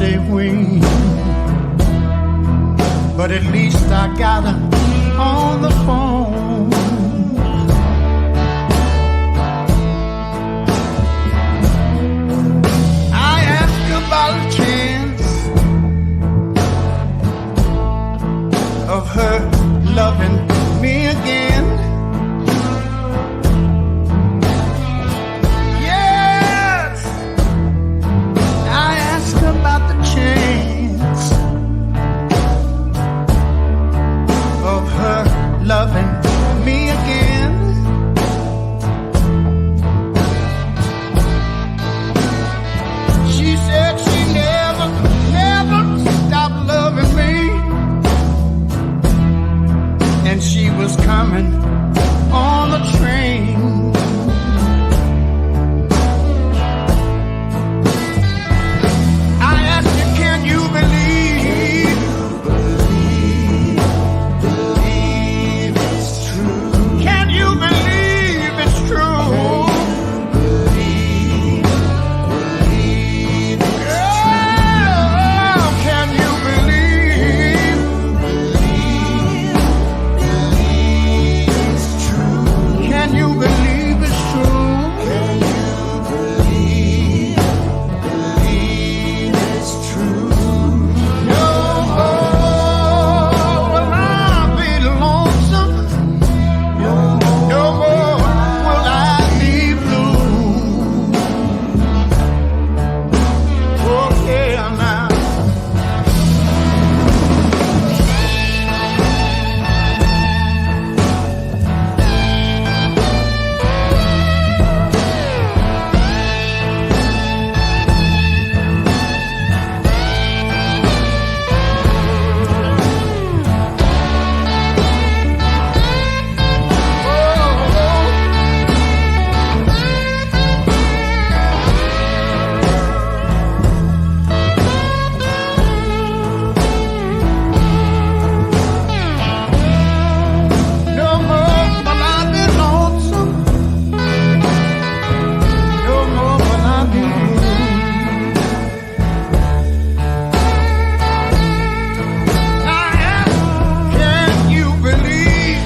say when, but at least I got her on the phone. I asked about a chance of her loving me again. Yes, I asked about the chance of her loving me again. She said she never stopped loving me, and she was coming on the train. I asked her, can you believe it's true? Can you believe it's true? Girl, can you believe it's true? Can you believe it's true? Can you believe it's true? No more will I be lonesome. No more will I be blue. Okay, now. No more will I be lonesome. No more will I be blue. I ask, can you believe?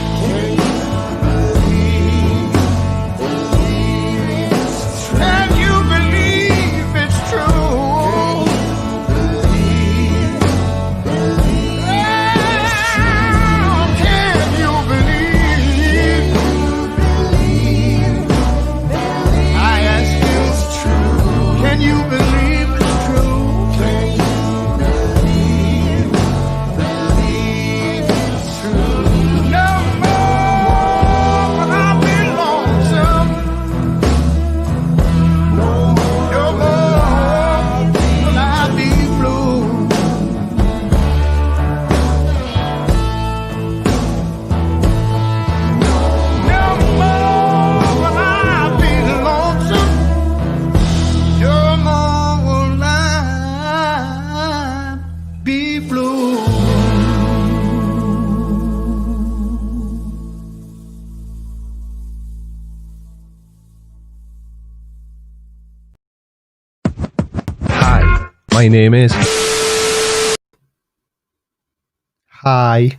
Can you believe it's true? Can you believe? I ask you, it's true. Can you believe it's true? Can you believe it's true? No more will I be lonesome. No more will I be blue. No more will I be lonesome. No more will I be blue. Hi, my name is. Hi.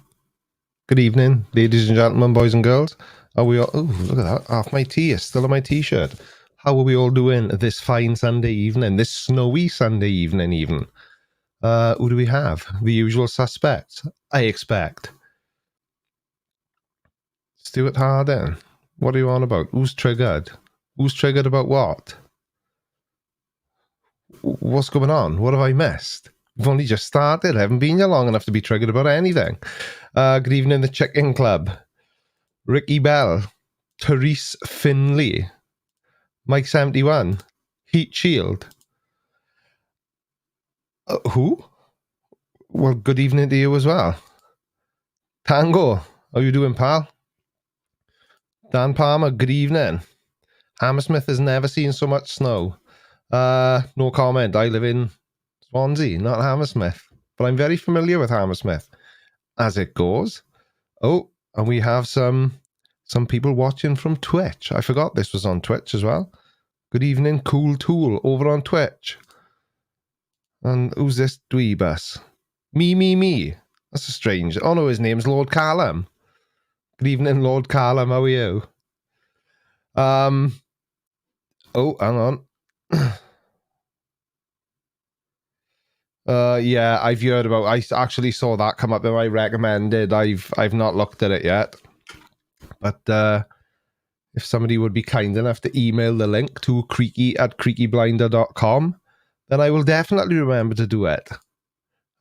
Good evening, ladies and gentlemen, boys and girls. Are we all? Oh, look at that! Half my tea is still on my t-shirt. How are we all doing this fine Sunday evening? This snowy Sunday evening, even. Who do we have? The usual suspects, I expect. Stuart Harding. What are you on about? Who's triggered? Who's triggered about what? What's going on? What have I missed? We've only just started. I haven't been here long enough to be triggered about anything. Good evening, the Chicken Club. Ricky Bell. Therese Finley. Mike 71. Heat Shield. Who? Well, good evening to you as well. Tango. How you doing, pal? Dan Palmer, good evening. Hammersmith has never seen so much snow. No comment. I live in Swansea, not Hammersmith. But I'm very familiar with Hammersmith as it goes. Oh, and we have some people watching from Twitch. I forgot this was on Twitch as well. Good evening, Cool Tool, over on Twitch. And who's this dweebus? Me. That's a strange. Oh no, his name's Lord Callum. Good evening, Lord Callum. How are you? Oh, hang on. Yeah, I've heard about. I actually saw that come up in my recommended. I've not looked at it yet, but if somebody would be kind enough to email the link to creaky@creakyblinder.com, then I will definitely remember to do it.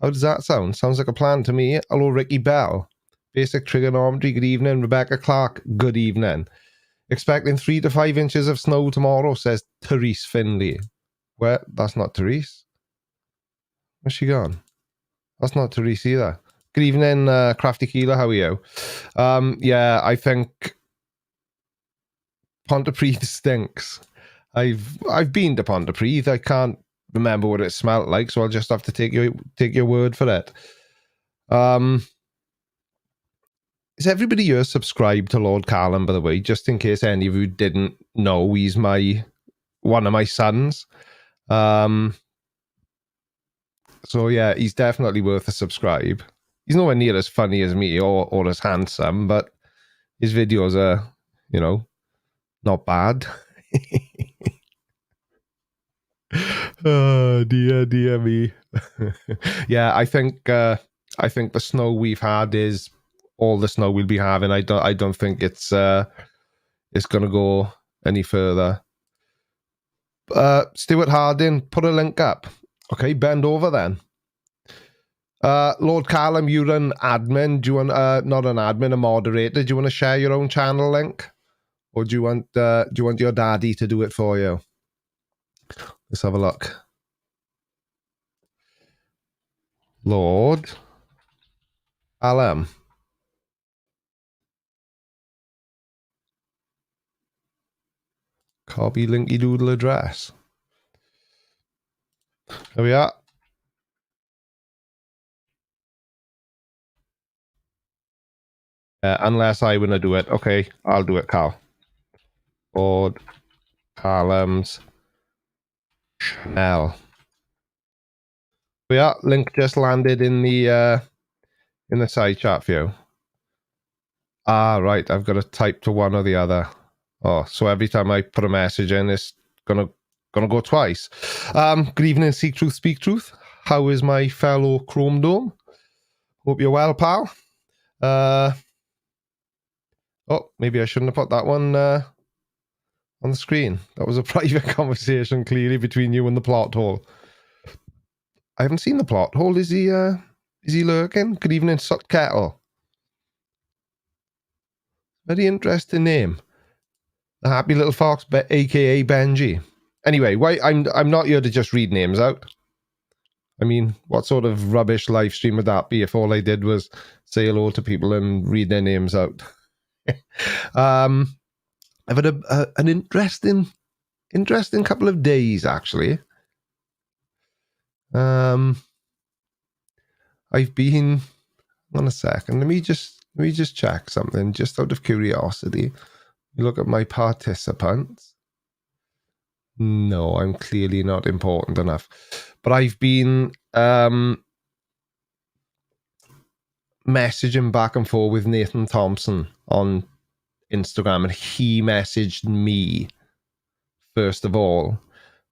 How does that sound? Sounds like a plan to me. Hello, Ricky Bell. Basic Trigonometry, good evening. Rebecca Clark, good evening. Expecting 3 to 5 inches of snow tomorrow, says Therese Finley. Where? That's not Therese. Where's she gone? That's not Therese either. Good evening, Crafty Keeler. How are you? Yeah, I think Pontypridd stinks. I've been to Pontypridd. I can't remember what it smelled like, so I'll just have to take your word for it. Is everybody here subscribed to Lord Callum, by the way? Just in case any of you didn't know, he's one of my sons. So yeah, he's definitely worth a subscribe. He's nowhere near as funny as me or as handsome, but his videos are, not bad. Oh, dear me. Yeah, I think the snow we've had is all the snow we'll be having. I don't think it's gonna go any further. Stuart Harding, put a link up. Okay, bend over then. Lord Callum, you're an admin. Do you want not an admin, a moderator? Do you want to share your own channel link, or do you want your daddy to do it for you? Let's have a look. Lord Callum. Copy linky doodle address. There we are. Unless I want to do it. Okay, I'll do it, Cal. Lord Callum's channel. Yeah, link just landed in the side chat for you. Ah, right. I've got to type to one or the other. Oh, so every time I put a message in, it's gonna go twice. Good evening, Seek Truth, Speak Truth. How is my fellow Chrome Dome? Hope you're well, pal. Oh, maybe I shouldn't have put that one on the screen. That was a private conversation, clearly, between you and the plot hole. I haven't seen the plot hole. Is he lurking? Good evening, Sut Kettle. Very interesting name. The Happy Little Fox, aka Benji. Anyway, why I'm not here to just read names out. I mean, what sort of rubbish live stream would that be if all I did was say hello to people and read their names out? I've had an interesting couple of days, actually. I've been on a second. Let me just check something just out of curiosity. You look at my participants. No, I'm clearly not important enough. But I've been messaging back and forth with Nathan Thompson on Instagram, and he messaged me first of all.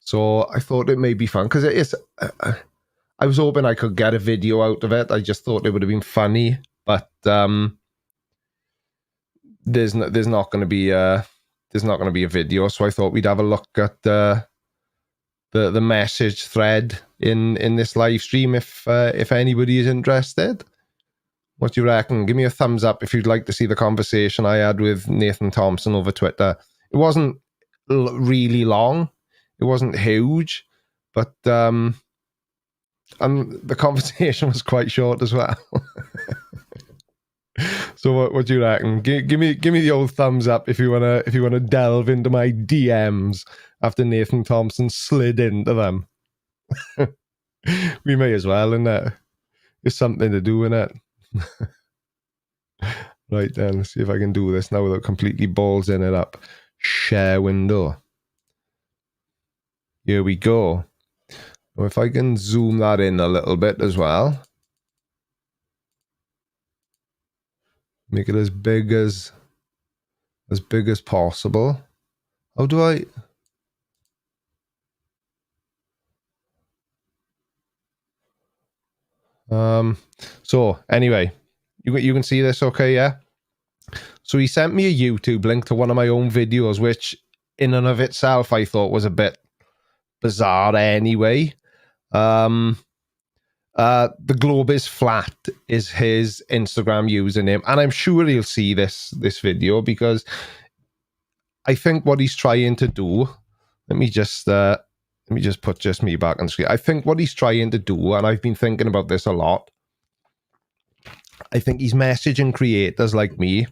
So I thought it may be fun because it is. I was hoping I could get a video out of it. I just thought it would have been funny, but there's not going to be a video. So I thought we'd have a look at the message thread in this live stream if anybody is interested. What do you reckon? Give me a thumbs up if you'd like to see the conversation I had with Nathan Thompson over Twitter. It wasn't really long. It wasn't huge, but and the conversation was quite short as well. So what do you reckon? Give me the old thumbs up if you wanna delve into my DMs after Nathan Thompson slid into them. We may as well, innit? There's something to do in it. Right then, let's see if I can do this now without completely ballsing it up. Share window. Here we go. If I can zoom that in a little bit as well. Make it as big as possible. How do I... So anyway, you can see this okay, yeah? So he sent me a YouTube link to one of my own videos, which in and of itself I thought was a bit bizarre anyway. The globe is flat is his Instagram username, and I'm sure he'll see this video, because I think what he's trying to do, let me just put just me back on screen. I think what he's trying to do, and I've been thinking about this a lot, I think he's messaging creators like me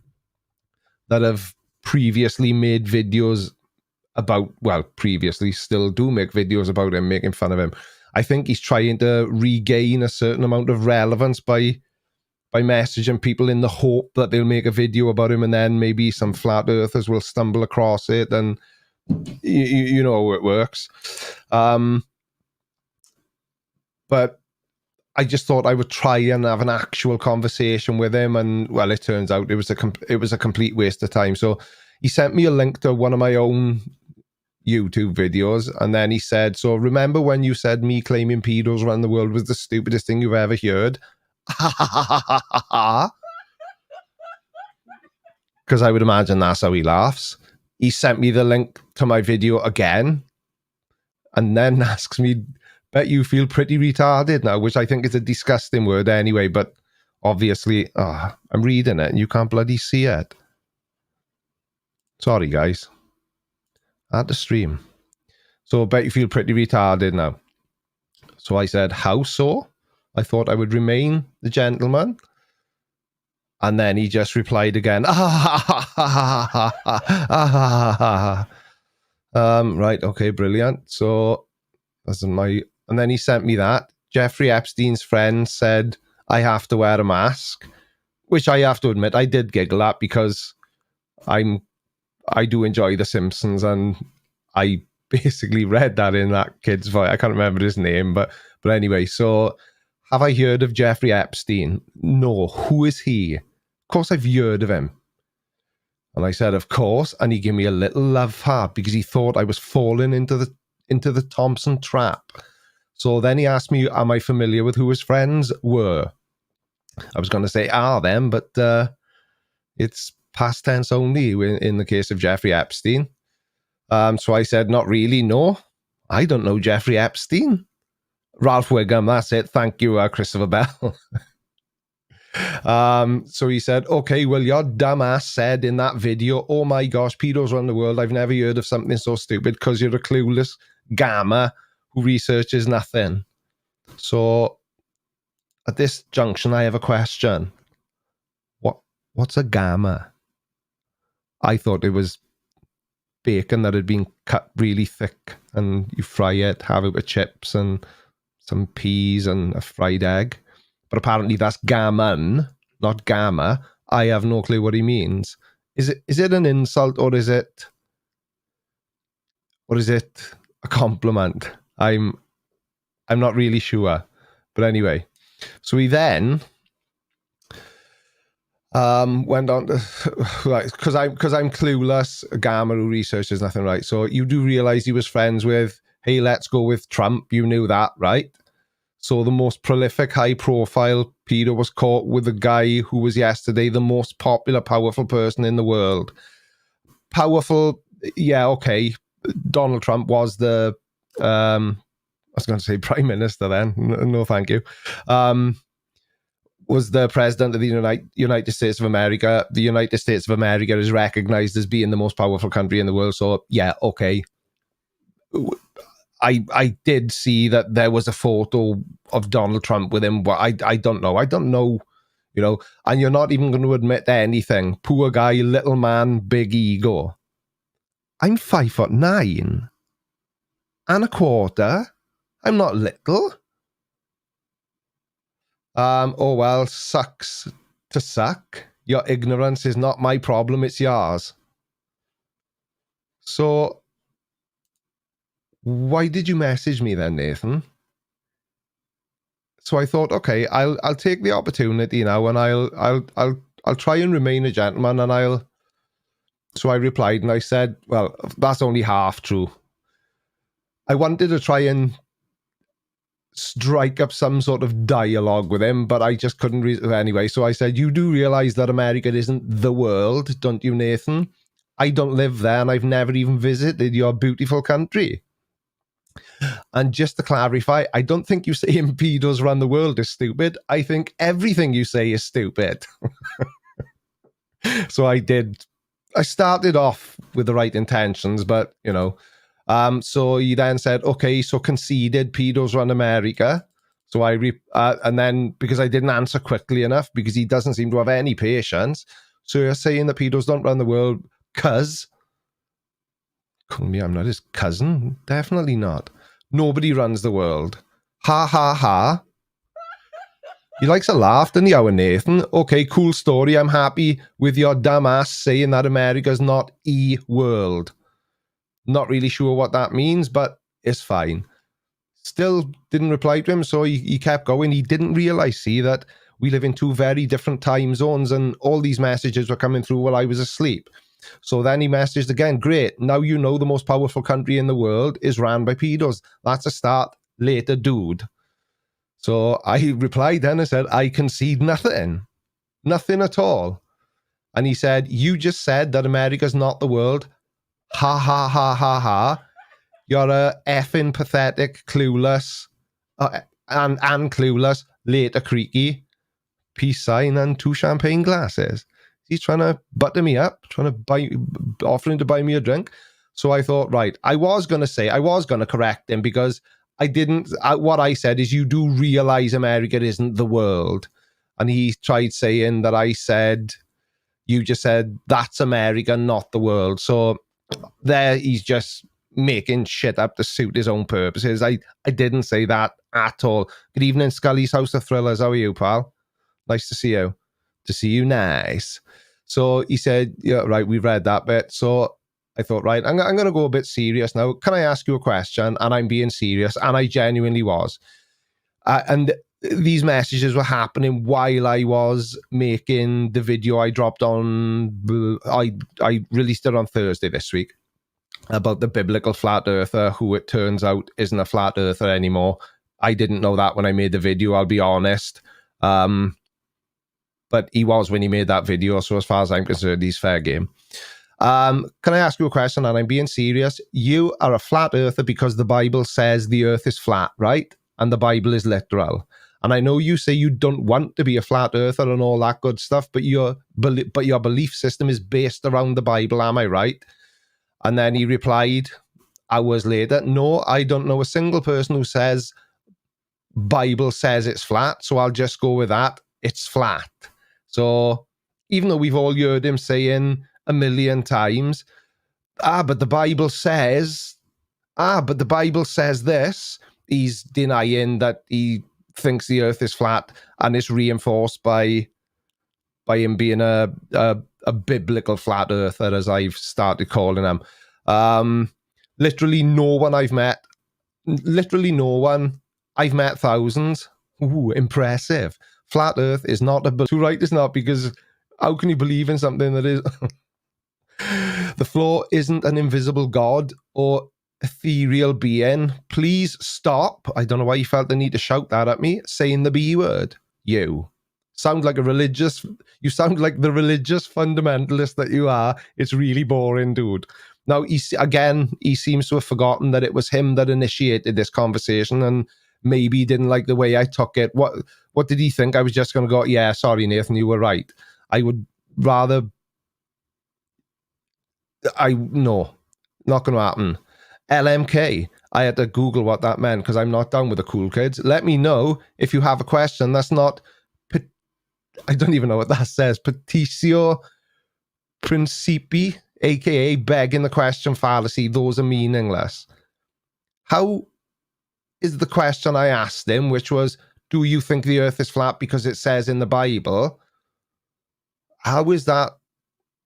that have previously made videos about, well, previously still do make videos about him, making fun of him. I think he's trying to regain a certain amount of relevance by messaging people in the hope that they'll make a video about him, and then maybe some flat earthers will stumble across it, and you know how it works. But I just thought I would try and have an actual conversation with him, and well, it turns out it was a complete waste of time. So he sent me a link to one of my own YouTube videos, and then he said, so remember when you said me claiming pedos around the world was the stupidest thing you've ever heard? Because I would imagine that's how he laughs. He sent me the link to my video again, and then asks me, bet you feel pretty retarded now, which I think is a disgusting word anyway, but obviously, I'm reading it and you can't bloody see it. Sorry, guys. I had to stream. So, bet you feel pretty retarded now. So I said, how so? I thought I would remain the gentleman. And then he just replied again. Right, okay, brilliant. So that's my... And then he sent me that. Jeffrey Epstein's friend said, I have to wear a mask, which I have to admit, I did giggle at, because I do enjoy The Simpsons, and I basically read that in that kid's voice. I can't remember his name, but anyway, so have I heard of Jeffrey Epstein? No. Who is he? Of course I've heard of him. And I said, of course, and he gave me a little love heart because he thought I was falling into the Thompson trap. So then he asked me, am I familiar with who his friends were? I was going to say, them, but it's past tense only in the case of Jeffrey Epstein. So I said, not really, no. I don't know Jeffrey Epstein. Ralph Wiggum, that's it. Thank you, Christopher Bell. So he said, okay, well, your dumbass said in that video, oh my gosh, pedos around the world, I've never heard of something so stupid, because you're a clueless gamma who researches nothing. So at this junction, I have a question. What's a gamma? I thought it was bacon that had been cut really thick, and you fry it, have it with chips and some peas and a fried egg. But apparently that's gammon, not gamma. I have no clue what he means. Is it an insult, or is it a compliment? I'm not really sure. But anyway, so he then went on to, right, because I'm clueless, a gamma who researches nothing, right? So you do realize he was friends with, hey, let's go with Trump. You knew that, right? So the most prolific, high-profile pedo was caught with the guy who was yesterday the most popular, powerful person in the world. Powerful, yeah, okay. Donald Trump was the, I was going to say prime minister then. No, thank you. Was the president of the United States of America. The United States of America is recognized as being the most powerful country in the world. So, yeah, okay. I did see that there was a photo of Donald Trump with him, but I don't know. I don't know, you know, and you're not even going to admit anything. Poor guy, little man, big ego. I'm 5'9" and a quarter. I'm not little. Oh, well, sucks to suck. Your ignorance is not my problem, it's yours. So, why did you message me then, Nathan? So I thought, okay, I'll take the opportunity now, and I'll try and remain a gentleman, and So I replied, and I said, well, that's only half true. I wanted to try and strike up some sort of dialogue with him, but I just couldn't. Anyway, so I said, you do realize that America isn't the world, don't you, Nathan? I don't live there, and I've never even visited your beautiful country. And just to clarify, I don't think you saying pedos run the world is stupid. I think everything you say is stupid. So I started off with the right intentions, but, you know. So he then said, okay, so conceded pedos run America. So and then because I didn't answer quickly enough, because he doesn't seem to have any patience. So you're saying that pedos don't run the world because... Call me, I'm not his cousin. Definitely not. Nobody runs the world. Ha ha ha. He likes a laugh, doesn't he, our Nathan? Okay, cool story. I'm happy with your dumb ass saying that America's not e-world. Not really sure what that means, but it's fine. Still didn't reply to him, so he kept going. He didn't realize, see, that we live in two very different time zones, and all these messages were coming through while I was asleep. So then he messaged again, great, now you know the most powerful country in the world is ran by pedos. That's a start. Later, dude. So I replied then and said, I concede nothing. Nothing at all. And he said, you just said that America's not the world. Ha ha ha ha ha. You're a effing pathetic, clueless, and clueless, later creaky, peace sign and 2 champagne glasses. He's trying to butter me up, offering to buy me a drink. So I thought, right, I was going to correct him, because I didn't, what I said is, you do realize America isn't the world. And he tried saying that I said, you just said, that's America, not the world. So there he's just making shit up to suit his own purposes. I didn't say that at all. Good evening, Scully's House of Thrillers. How are you, pal? Nice to see you. To see you, nice. So he said, yeah, right, we read that bit. So I thought, right, I'm going to go a bit serious now. Can I ask you a question? And I'm being serious. And I genuinely was. And these messages were happening while I was making the video I dropped on. I released it on Thursday this week, about the biblical flat earther, who it turns out isn't a flat earther anymore. I didn't know that when I made the video, I'll be honest. But he was when he made that video. So as far as I'm concerned, he's fair game. Can I ask you a question? And I'm being serious. You are a flat earther because the Bible says the earth is flat, right? And the Bible is literal. And I know you say you don't want to be a flat earther and all that good stuff, but your belief system is based around the Bible, am I right? And then he replied hours later, no, I don't know a single person who says Bible says it's flat, so I'll just go with that. It's flat. So even though we've all heard him saying a million times, but the Bible says this, he's denying that he thinks the earth is flat, and it's reinforced by him being a biblical flat earther, as I've started calling him. Literally no one I've met. I've met thousands. Ooh, impressive. Flat earth is not too right, it's not, because how can you believe in something that is... The floor isn't an invisible god or ethereal being. Please stop. I don't know why you felt the need to shout that at me, saying the B word. You sound like the religious fundamentalist that you are. It's really boring, dude. Now, he seems to have forgotten that it was him that initiated this conversation, and maybe he didn't like the way I took it. What did he think? I was just going to go, yeah, sorry, Nathan, you were right. I would rather... No, not going to happen. LMK. I had to Google what that meant, because I'm not down with the cool kids. Let me know if you have a question. That's not... I don't even know what that says. Petitio Principi, a.k.a. begging the question fallacy. Those are meaningless. How is the question I asked him, which was, do you think the earth is flat because it says in the Bible? How is that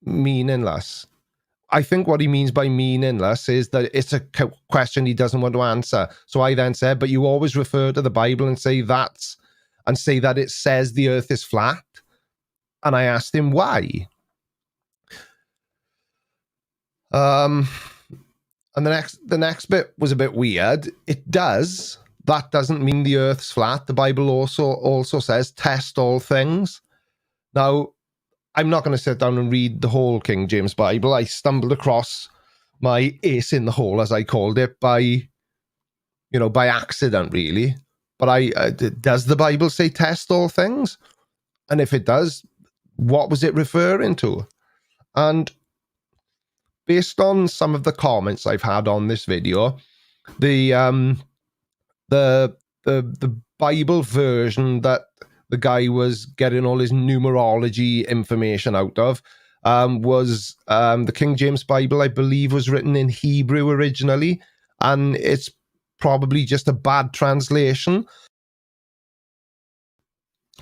meaningless? I think what he means by meaningless is that it's a question he doesn't want to answer. So I then said, but you always refer to the Bible and say that's and say that it says the earth is flat. And I asked him why. And the next bit was a bit weird. It does. That doesn't mean the earth's flat. The Bible also says, test all things. Now, I'm not going to sit down and read the whole King James Bible. I stumbled across my ace in the hole, as I called it, by accident, really. But does the Bible say test all things? And if it does, what was it referring to? And based on some of the comments I've had on this video, the Bible version that the guy was getting all his numerology information out of was the King James Bible, I believe, was written in Hebrew originally, and it's probably just a bad translation.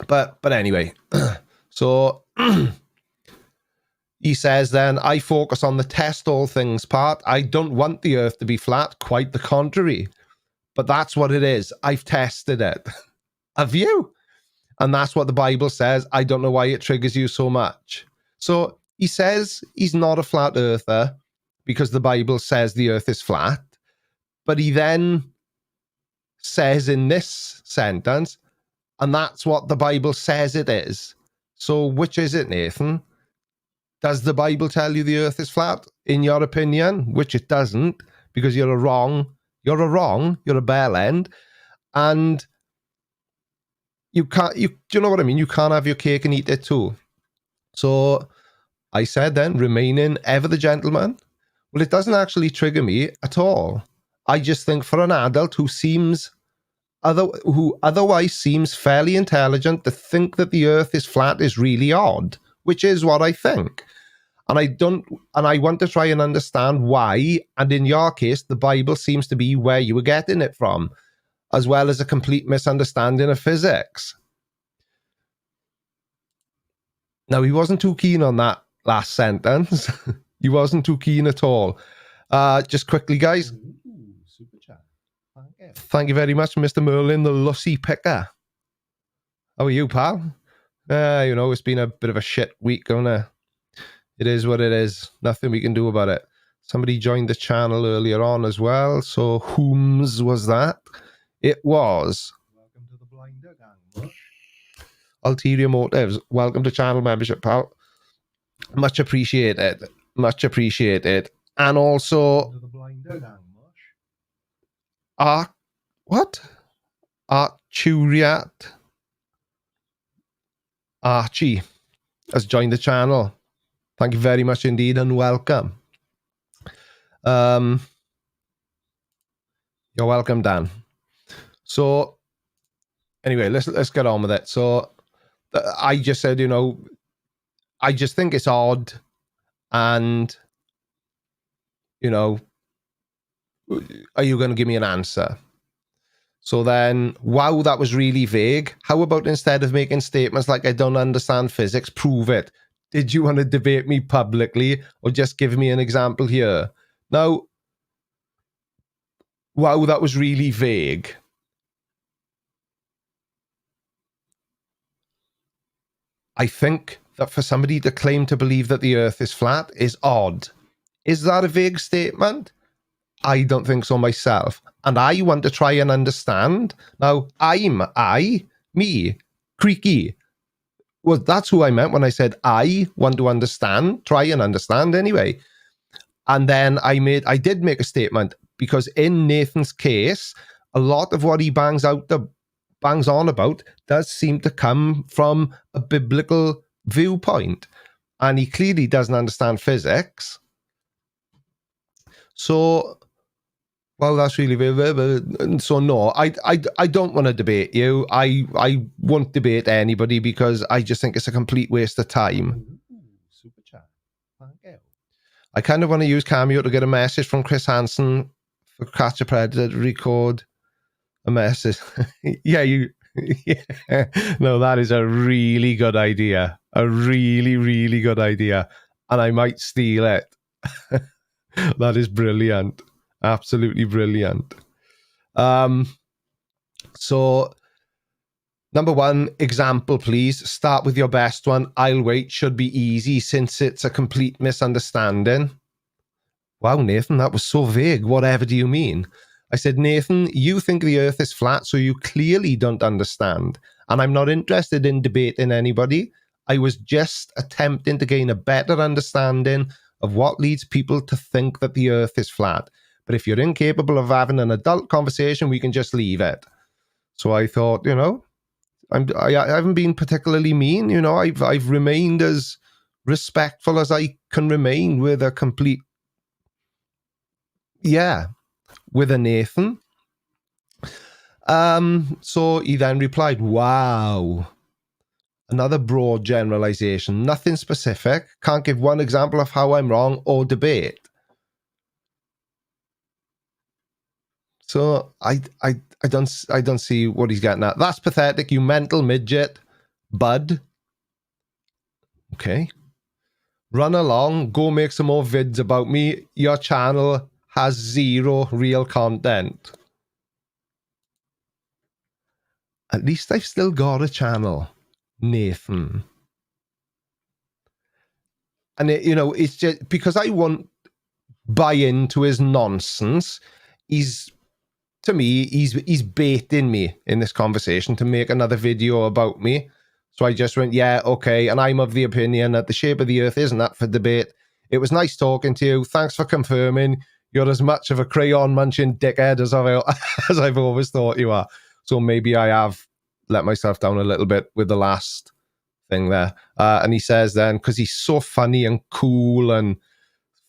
But anyway, so he says then, I focus on the test all things part. I don't want the earth to be flat, quite the contrary. But that's what it is. I've tested it. Have you? And that's what the Bible says. I don't know why it triggers you so much. So he says he's not a flat earther because the Bible says the earth is flat. But he then says in this sentence, and that's what the Bible says it is. So which is it, Nathan? Does the Bible tell you the earth is flat, in your opinion? Which it doesn't, because you're a bell end, and you can't, do you know what I mean? You can't have your cake and eat it too. So I said then, remaining ever the gentleman. Well, it doesn't actually trigger me at all. I just think for an adult who otherwise seems fairly intelligent, to think that the earth is flat is really odd, which is what I think. And I want to try and understand why, and in your case, the Bible seems to be where you were getting it from, as well as a complete misunderstanding of physics. Now, he wasn't too keen on that last sentence. He wasn't too keen at all. Just quickly, guys. Super chat. Thank you very much, Mr. Merlin, the Lussy Picker. How are you, pal? It's been a bit of a shit week, hasn't it? It is what it is. Nothing we can do about it. Somebody joined the channel earlier on as well. So whom's was that? It was. Welcome to the Blinder Gang. Ulterior Motives. Welcome to channel membership, pal. Much appreciated. Much appreciated. And also the Blinder Gang. Archuriat Archie has joined the channel. Thank you very much indeed, and welcome. You're welcome, Dan. So anyway, let's get on with it. So I just said, I just think it's odd, and are you going to give me an answer? So then, wow, that was really vague. How about instead of making statements like I don't understand physics, prove it? Did you want to debate me publicly, or just give me an example here? Now, wow, that was really vague. I think that for somebody to claim to believe that the earth is flat is odd. Is that a vague statement? I don't think so myself. And I want to try and understand. Now, me, Creaky. Well, that's who I meant when I said I want to understand, try and understand anyway. And then I did make a statement, because in Nathan's case, a lot of what he bangs on about does seem to come from a biblical viewpoint. And he clearly doesn't understand physics. So, well, that's really weird. So no, I don't want to debate you. I won't debate anybody, because I just think it's a complete waste of time. Super chat. Thank you. I kind of want to use Cameo to get a message from Chris Hansen for Catch a Predator to record a message. Yeah. No, that is a really good idea. A really, really good idea. And I might steal it. That is brilliant. Absolutely brilliant. So Number 1, example, please. Start with your best one. I'll wait. Should be easy since it's a complete misunderstanding. Wow, Nathan, that was so vague. Whatever do you mean? I said, Nathan, you think the earth is flat, so you clearly don't understand. And I'm not interested in debating anybody. I was just attempting to gain a better understanding of what leads people to think that the earth is flat. But if you're incapable of having an adult conversation, we can just leave it. So I thought, you know, I haven't been particularly mean. You know, I've remained as respectful as I can remain with a complete, with a Nathan. So he then replied, wow. Another broad generalization, nothing specific. Can't give one example of how I'm wrong or debate. So I don't see what he's getting at. That's pathetic, you mental midget, bud. Okay. Run along, go make some more vids about me. Your channel has 0 real content. At least I've still got a channel, Nathan. And it, you know, it's just because I won't buy into his nonsense. To me, he's baiting me in this conversation to make another video about me. So I just went, yeah, okay. And I'm of the opinion that the shape of the earth isn't up for debate. It was nice talking to you. Thanks for confirming. You're as much of a crayon munching dickhead as I've always thought you are. So maybe I have let myself down a little bit with the last thing there. And he says then, because he's so funny and cool and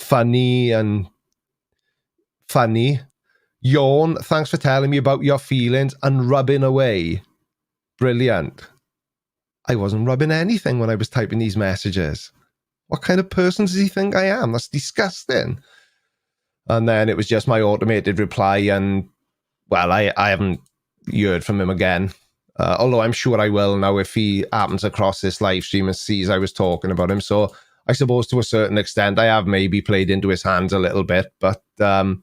funny, yawn, thanks for telling me about your feelings and rubbing away. Brilliant. I wasn't rubbing anything when I was typing these messages. What kind of person does he think I am? That's disgusting. And then it was just my automated reply, and well, I haven't heard from him again. Although I'm sure I will now if he happens across this live stream and sees I was talking about him. So I suppose to a certain extent I have maybe played into his hands a little bit, but I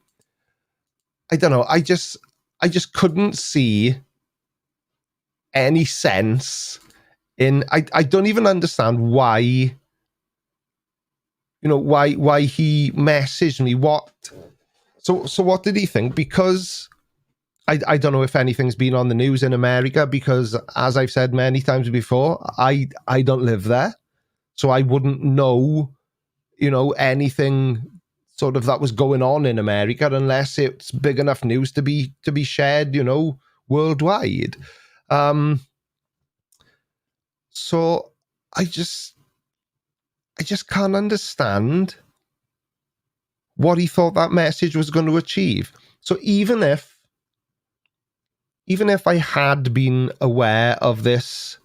don't know. I just couldn't see any sense in. I don't even understand why. You know, why he messaged me. What? So what did he think? Because I don't know if anything's been on the news in America, because as I've said many times before, I don't live there, so I wouldn't know, you know, anything sort of that was going on in America unless it's big enough news to be shared, you know, worldwide. So I just can't understand what he thought that message was going to achieve. So even if I had been aware of this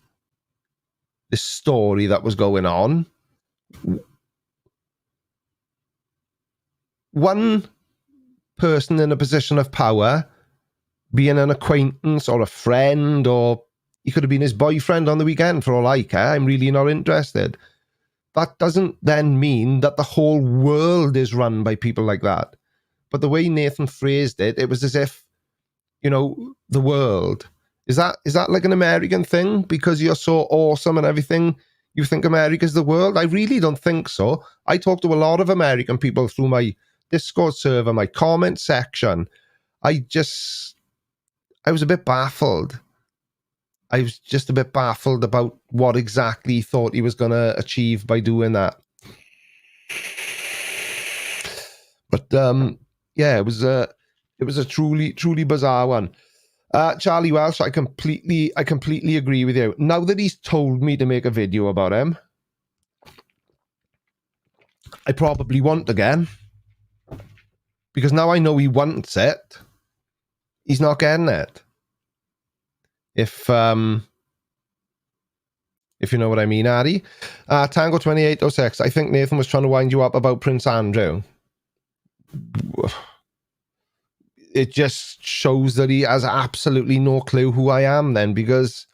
story that was going on, one person in a position of power, being an acquaintance or a friend, or he could have been his boyfriend on the weekend for all I care, I'm really not interested. That doesn't then mean that the whole world is run by people like that. But the way Nathan phrased it, it was as if, you know, the world. Is that like an American thing? Because you're so awesome and everything, you think America's the world? I really don't think so. I talk to a lot of American people through my Discord server, my comment section. I was a bit baffled. I was just a bit baffled about what exactly he thought he was going to achieve by doing that. But yeah, it was a truly, truly bizarre one. Charlie Welsh, I completely agree with you. Now that he's told me to make a video about him, I probably won't again. Because now I know he wants it. He's not getting it. If you know what I mean, Addy. Tango 2806, I think Nathan was trying to wind you up about Prince Andrew. It just shows that he has absolutely no clue who I am then, because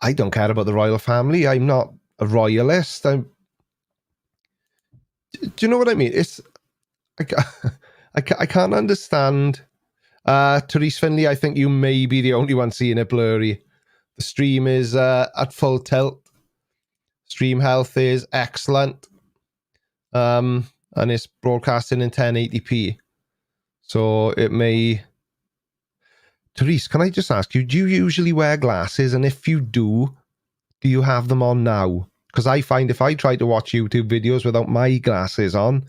I don't care about the royal family. I'm not a royalist. Do you know what I mean? I can't understand. Therese Finley, I think you may be the only one seeing it blurry. The stream is at full tilt. Stream health is excellent. And it's broadcasting in 1080p. So it may... Therese, can I just ask you, do you usually wear glasses? And if you do you have them on now? Because I find if I try to watch YouTube videos without my glasses on,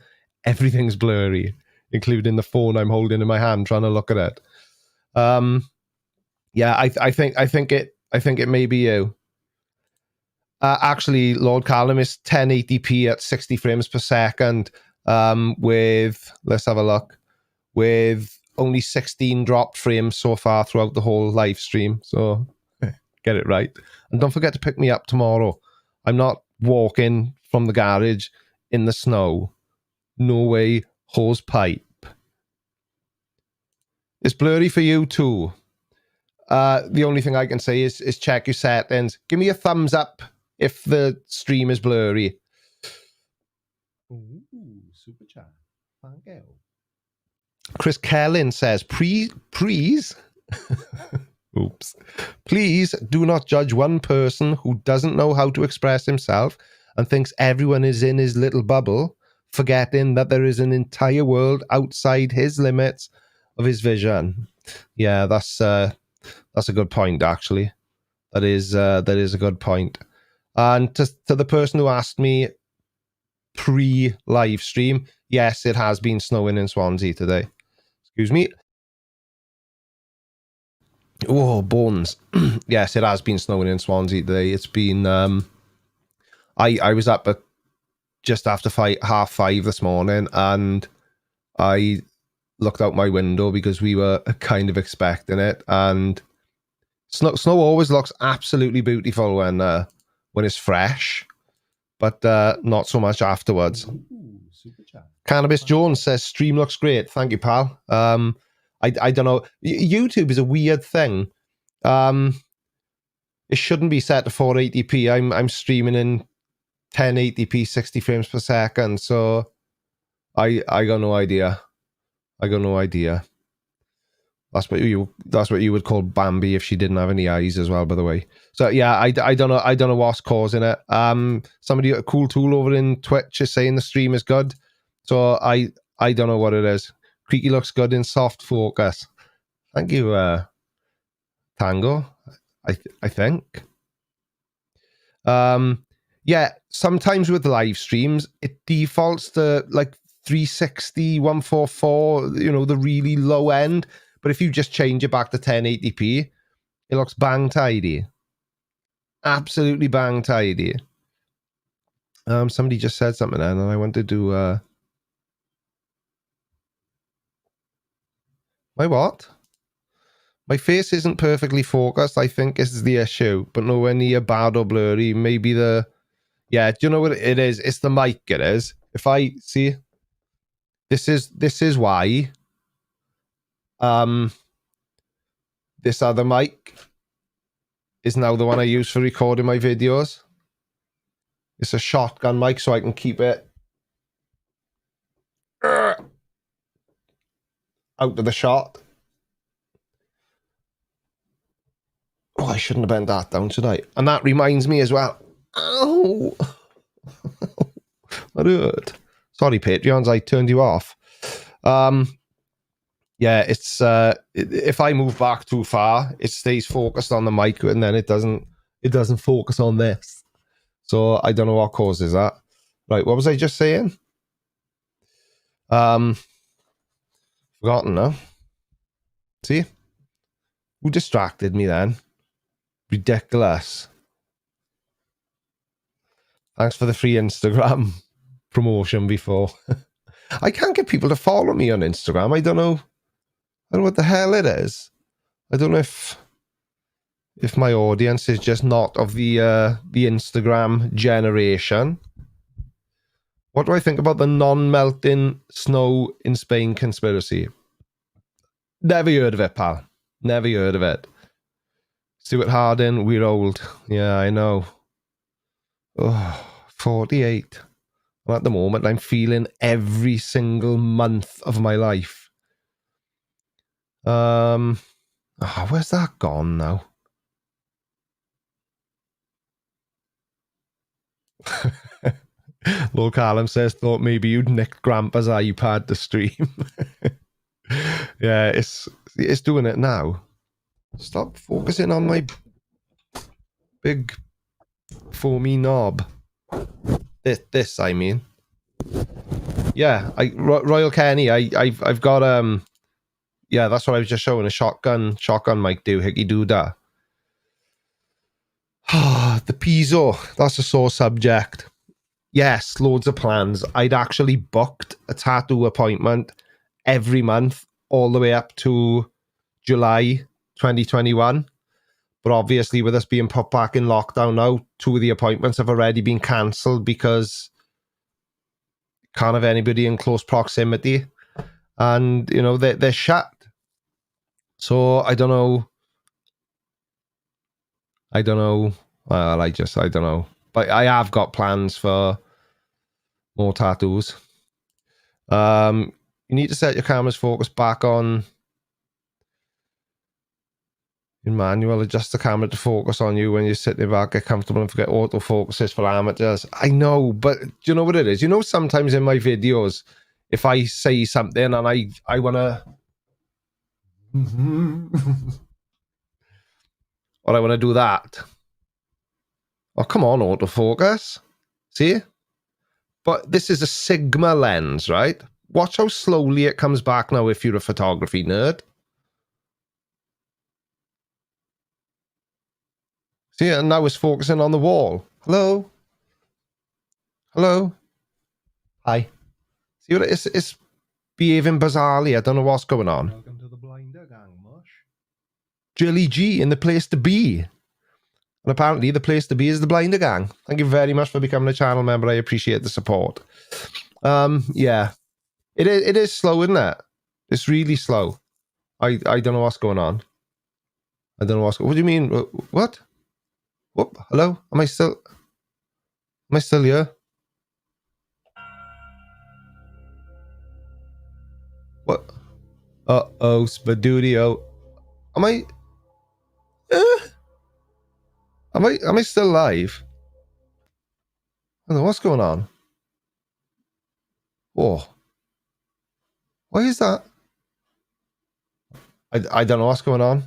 everything's blurry, including the phone I'm holding in my hand trying to look at it. Yeah, I think it may be you. Actually, Lord Callum is 1080p at 60 frames per second. With, let's have a look, with only 16 dropped frames so far throughout the whole live stream. So get it right. And don't forget to pick me up tomorrow. I'm not walking from the garage in the snow. No way, hose pipe. It's blurry for you too. The only thing I can say is check your settings. Give me a thumbs up if the stream is blurry. Ooh, super chat. Thank you. Chris Kellin says, please, oops, please do not judge one person who doesn't know how to express himself and thinks everyone is in his little bubble, forgetting that there is an entire world outside his limits of his vision. Yeah, that's a good point, actually. That is a good point. And to the person who asked me pre-live stream, yes, it has been snowing in Swansea today. Excuse me. Oh, bones. Yes, it has been snowing in Swansea today. It's been... I was up at just after 5:30 this morning, and I looked out my window because we were kind of expecting it, and snow always looks absolutely beautiful when it's fresh, but not so much afterwards. Ooh, super chat. Cannabis Jones says stream looks great. Thank you, pal. I don't know. YouTube is a weird thing. It shouldn't be set to 480p. I'm streaming in 1080p, 60 frames per second. So I got no idea. I got no idea. That's what you would call Bambi if she didn't have any eyes as well, by the way. So yeah, I don't know what's causing it. Somebody, a cool tool over in Twitch, is saying the stream is good. So I don't know what it is. Creaky looks good in soft focus. Thank you, Tango. I think. Yeah, sometimes with live streams, it defaults to like 360, 144, the really low end. But if you just change it back to 1080p, it looks bang tidy. Absolutely bang tidy. Somebody just said something then, and I want to do... My what? My face isn't perfectly focused, I think is the issue, but nowhere near bad or blurry. Maybe the... Yeah, do you know what it is? It's the mic, it is. If I... See? This is why... This other mic is now the one I use for recording my videos. It's a shotgun mic, so I can keep it out of the shot. Oh, I shouldn't have bent that down, should I? And that reminds me as well. Ow! That hurt. Sorry, Patreons, I turned you off. Yeah, it's if I move back too far, it stays focused on the mic, and then it doesn't focus on this. So I don't know what causes that. Right, what was I just saying? Forgotten now. See? Who distracted me then? Ridiculous. Thanks for the free Instagram promotion before. I can't get people to follow me on Instagram. I don't know what the hell it is. I don't know if my audience is just not of the Instagram generation. What do I think about the non-melting snow in Spain conspiracy? Never heard of it, pal. Never heard of it. Stuart Harding, we're old. Yeah, I know. Oh, 48. Well, at the moment, I'm feeling every single month of my life Where's that gone now? Lord Callum says, thought maybe you'd nicked Grandpa's iPad to stream. Yeah, it's doing it now. Stop focusing on my big foamy knob. This I mean. Yeah, Royal Kenny, I've got yeah, that's what I was just showing, a shotgun mic doohickey doo da. The piezo, that's a sore subject. Yes, loads of plans. I'd actually booked a tattoo appointment every month all the way up to July 2021. But obviously with us being put back in lockdown now, 2 of the appointments have already been cancelled because can't have anybody in close proximity. And, you know, they're shut. So I don't know. Well, I don't know. But I have got plans for more tattoos. You need to set your camera's focus back on in manual. Adjust the camera to focus on you when you're sitting back. Get comfortable and forget autofocus for amateurs. I know, but do you know what it is? You know, sometimes in my videos, if I say something and I want to... or I want to do that. Oh, come on, autofocus. See? But this is a Sigma lens, right? Watch how slowly it comes back now if you're a photography nerd. See, and now it's focusing on the wall. Hello? Hello? Hi. See what it's behaving bizarrely. I don't know what's going on. Welcome to the Blinder Gang, Mush. Jilly G in the place to be. And apparently the place to be is the Blinder Gang. Thank you very much for becoming a channel member. I appreciate the support. Yeah. It is slow, isn't it? It's really slow. I don't know what's going on. I don't know what's... What do you mean? What? Whoop. Hello? Am I still here? What? Uh-oh, Spadudio. Am I... Am I still live? I don't know what's going on. Whoa. Why is that? I don't know what's going on.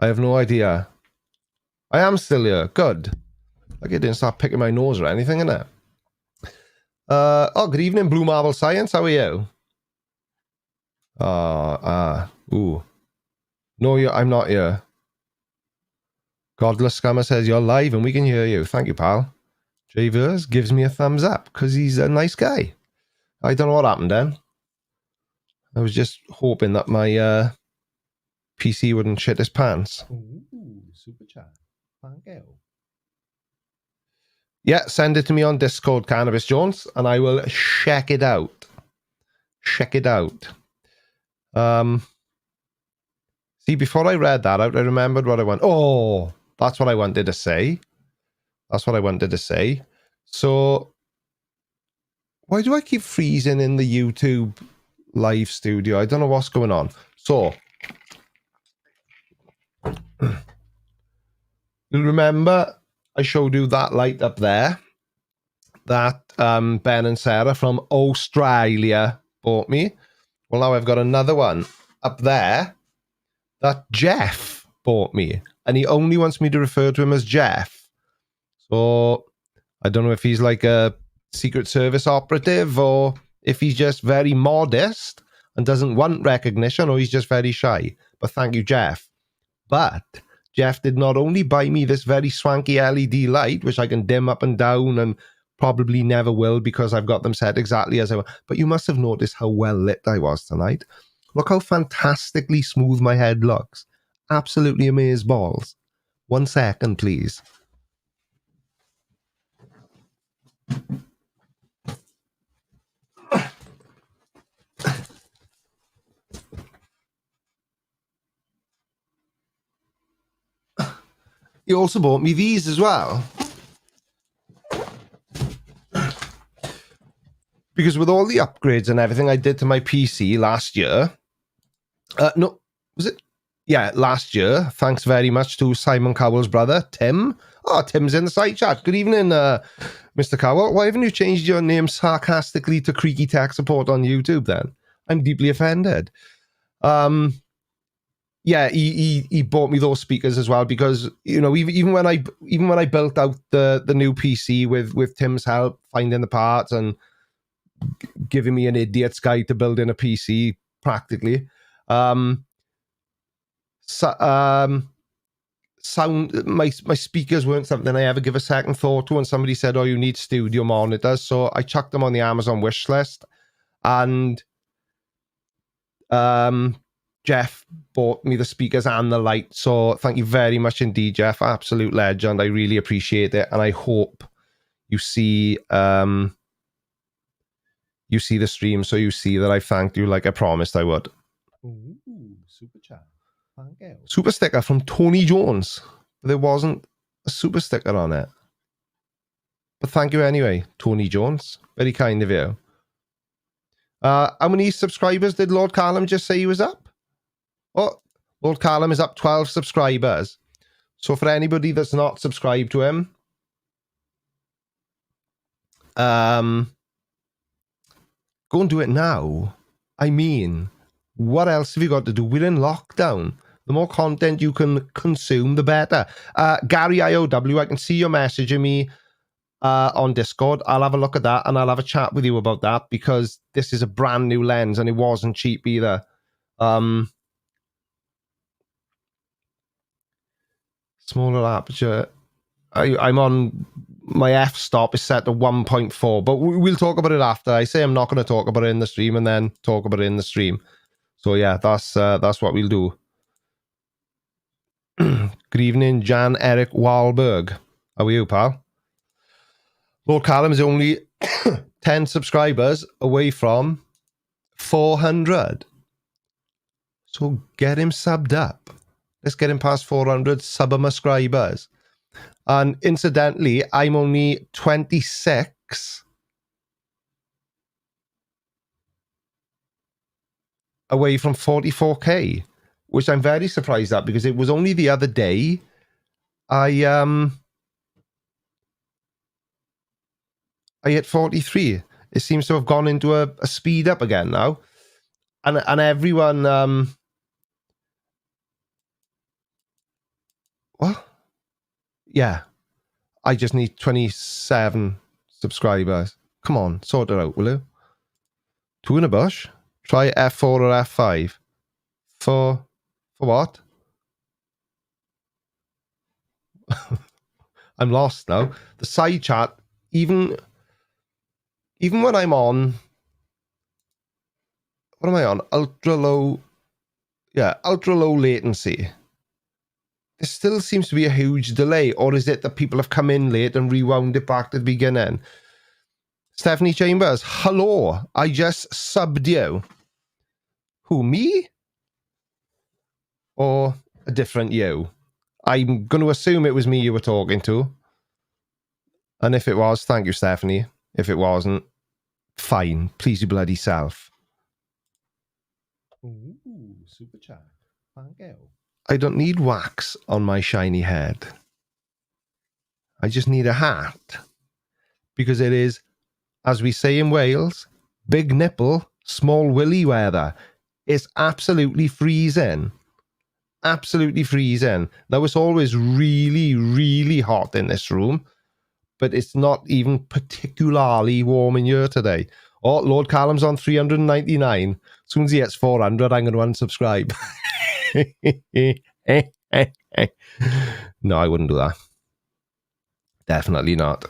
I have no idea. I am still here. Good. Like it didn't start picking my nose or anything, innit? Oh, good evening, Blue Marble Science. How are you? Ooh. No, I'm not here. Godless Scammer says you're live and we can hear you. Thank you, pal. Javers gives me a thumbs up because he's a nice guy. I don't know what happened then. I was just hoping that my PC wouldn't shit his pants. Ooh, super chat. Thank you. Yeah, send it to me on Discord, Cannabis Jones, and I will check it out. Check it out. See, before I read that out, I remembered what I want. Oh, that's what I wanted to say. That's what I wanted to say. So, why do I keep freezing in the YouTube live studio? I don't know what's going on. So, you'll remember I showed you that light up there that Ben and Sarah from Australia bought me. Well, now I've got another one up there that Jeff bought me, and he only wants me to refer to him as Jeff. So I don't know if he's like a Secret Service operative or if he's just very modest and doesn't want recognition, or he's just very shy. But thank you, Jeff. But Jeff did not only buy me this very swanky LED light, which I can dim up and down and probably never will because I've got them set exactly as I want, but you must have noticed how well lit I was tonight. Look how fantastically smooth my head looks. Absolutely amazed balls. 1 second, please. He also bought me these as well. Because with all the upgrades and everything I did to my PC last year, no, Was it? Yeah, last year. Thanks very much to Simon Cowell's brother, Tim. Oh, Tim's in the side chat. Good evening, Mr. Cowell. Why haven't you changed your name sarcastically to Creaky Tech Support on YouTube then? I'm deeply offended. Yeah, he bought me those speakers as well because, you know, even when I built out the new PC with Tim's help, finding the parts and giving me an idiot's guide to building a PC practically. Sound, my speakers weren't something I ever give a second thought to, and somebody said, oh, you need studio monitors, so I chucked them on the Amazon wish list, and Jeff bought me the speakers and the light, so thank you very much indeed, Jeff. Absolute legend. I really appreciate it, and I hope you see the stream, so you see that I thanked you like I promised I would. Ooh, super chat. Thank you. Super sticker from Tony Jones. There wasn't a super sticker on it. But thank you anyway, Tony Jones. Very kind of you. How many subscribers did Lord Callum just say he was up? Oh, Lord Callum is up 12 subscribers. So for anybody that's not subscribed to him, go and do it now. I mean, what else have you got to do? We're in lockdown. The more content you can consume, the better. Gary IOW, I can see you're messaging me on Discord. I'll have a look at that and I'll have a chat with you about that because this is a brand new lens and it wasn't cheap either. Smaller aperture. I'm on my f-stop is set to 1.4, but we'll talk about it after. I say I'm not going to talk about it in the stream and then talk about it in the stream. So yeah, that's what we'll do. Good evening, Jan Eric Wahlberg. How are you, pal? Lord Callum is only 10 subscribers away from 400. So get him subbed up. Let's get him past 400 subscribers. And incidentally, I'm only 26 away from 44k, which I'm very surprised at because it was only the other day I hit 43. It seems to have gone into a speed up again now. And everyone what? Yeah. I just need 27 subscribers. Come on, sort it out, will you? Two in a bush. Try F4 or F5. For what? I'm lost now. The side chat, even when I'm on, what am I on? Ultra low latency. There still seems to be a huge delay, or is it that people have come in late and rewound it back to the beginning? Stephanie Chambers, hello. I just subbed you. Who, me? Or a different you? I'm going to assume it was me you were talking to. And if it was, thank you, Stephanie. If it wasn't, fine. Please your bloody self. Ooh, super chat. Thank you. I don't need wax on my shiny head. I just need a hat. Because it is, as we say in Wales, big nipple, small willy weather. It's absolutely freezing. Absolutely freezing. Now, it's always really, really hot in this room, but it's not even particularly warm in here today. Oh, Lord Callum's on 399. As soon as he hits 400, I'm going to unsubscribe. No, I wouldn't do that. Definitely not.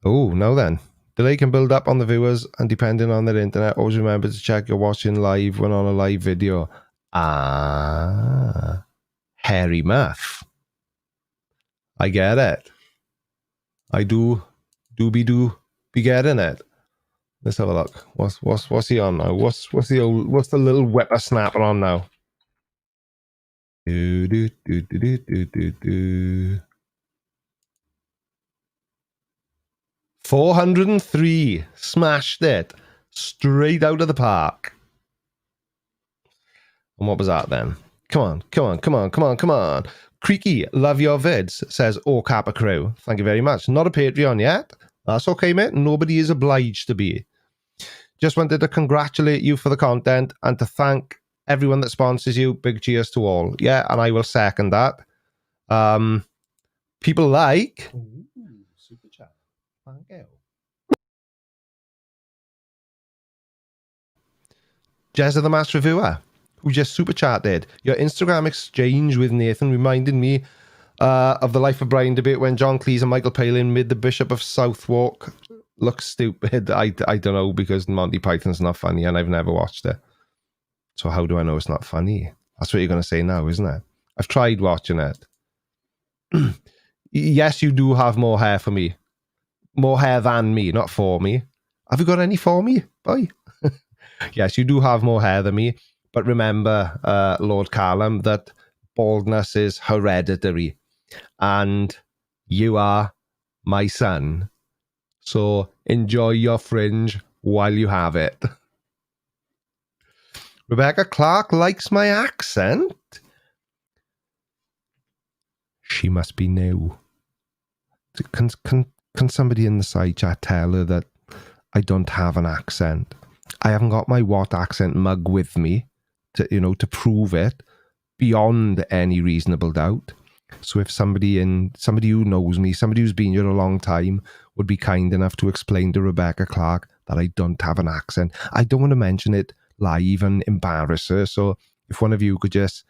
Oh, now then. Delay can build up on the viewers, and depending on their internet, always remember to check you're watching live when on a live video. Ah, hairy muff. I get it. I do be getting it. Let's have a look. What's he on now? What's the little whippersnapper on now? 403. Smashed it. Straight out of the park. And what was that then? Come on, come on, come on, come on, come on. Creaky, love your vids, says O Kappa Crew. Thank you very much. Not a Patreon yet. That's okay, mate. Nobody is obliged to be. Just wanted to congratulate you for the content and to thank everyone that sponsors you. Big cheers to all. Yeah, and I will second that. People like... Ooh, super chat. Thank you. Jezza the Master Reviewer, who just super chatted. Your Instagram exchange with Nathan reminded me of the Life of Brian debate when John Cleese and Michael Palin made the Bishop of Southwark look stupid. I don't know, because Monty Python's not funny and I've never watched it. So how do I know it's not funny? That's what you're going to say now, isn't it? I've tried watching it. Yes, you do have more hair for me. More hair than me, not for me. Have you got any for me, boy? Yes, you do have more hair than me. But remember, Lord Callum, that baldness is hereditary. And you are my son. So enjoy your fringe while you have it. Rebecca Clark likes my accent. She must be new. Can somebody in the side chat tell her that I don't have an accent? I haven't got my what accent mug with me to prove it beyond any reasonable doubt. So if somebody who knows me, somebody who's been here a long time, would be kind enough to explain to Rebecca Clark that I don't have an accent. I don't want to mention it live and embarrass her. So if one of you could just,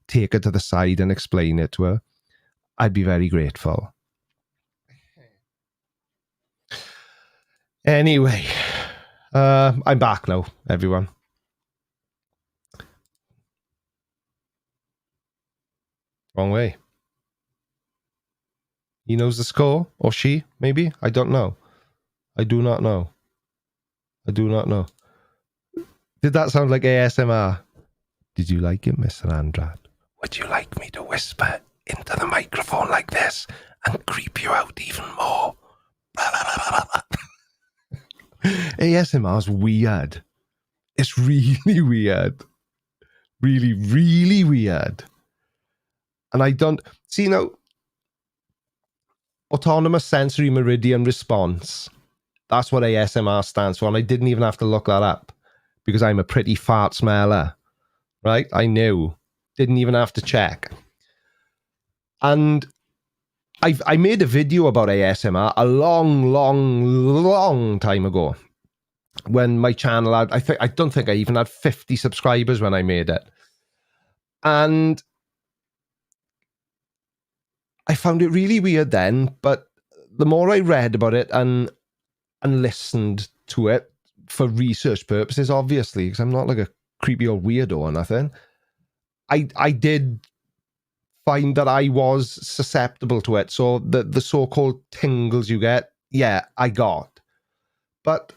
take her to the side and explain it to her, I'd be very grateful. Anyway, I'm back now, everyone. Wrong way. He knows the score, or she, maybe? I don't know. I do not know. I do not know. Did that sound like ASMR? Did you like it, Mr. Andrade? Would you like me to whisper into the microphone like this and creep you out even more? ASMR's weird. It's really weird. Really, really weird. And I don't... See, Autonomous Sensory Meridian Response. That's what ASMR stands for. And I didn't even have to look that up because I'm a pretty fart smeller. Right? I knew. Didn't even have to check. And I made a video about ASMR a long, long, long time ago. When my channel had, I don't think I even had 50 subscribers when I made it. And I found it really weird then, but the more I read about it and listened to it for research purposes, obviously, because I'm not like a creepy old weirdo or nothing, I did find that I was susceptible to it. So the so-called tingles you get, yeah, I got. But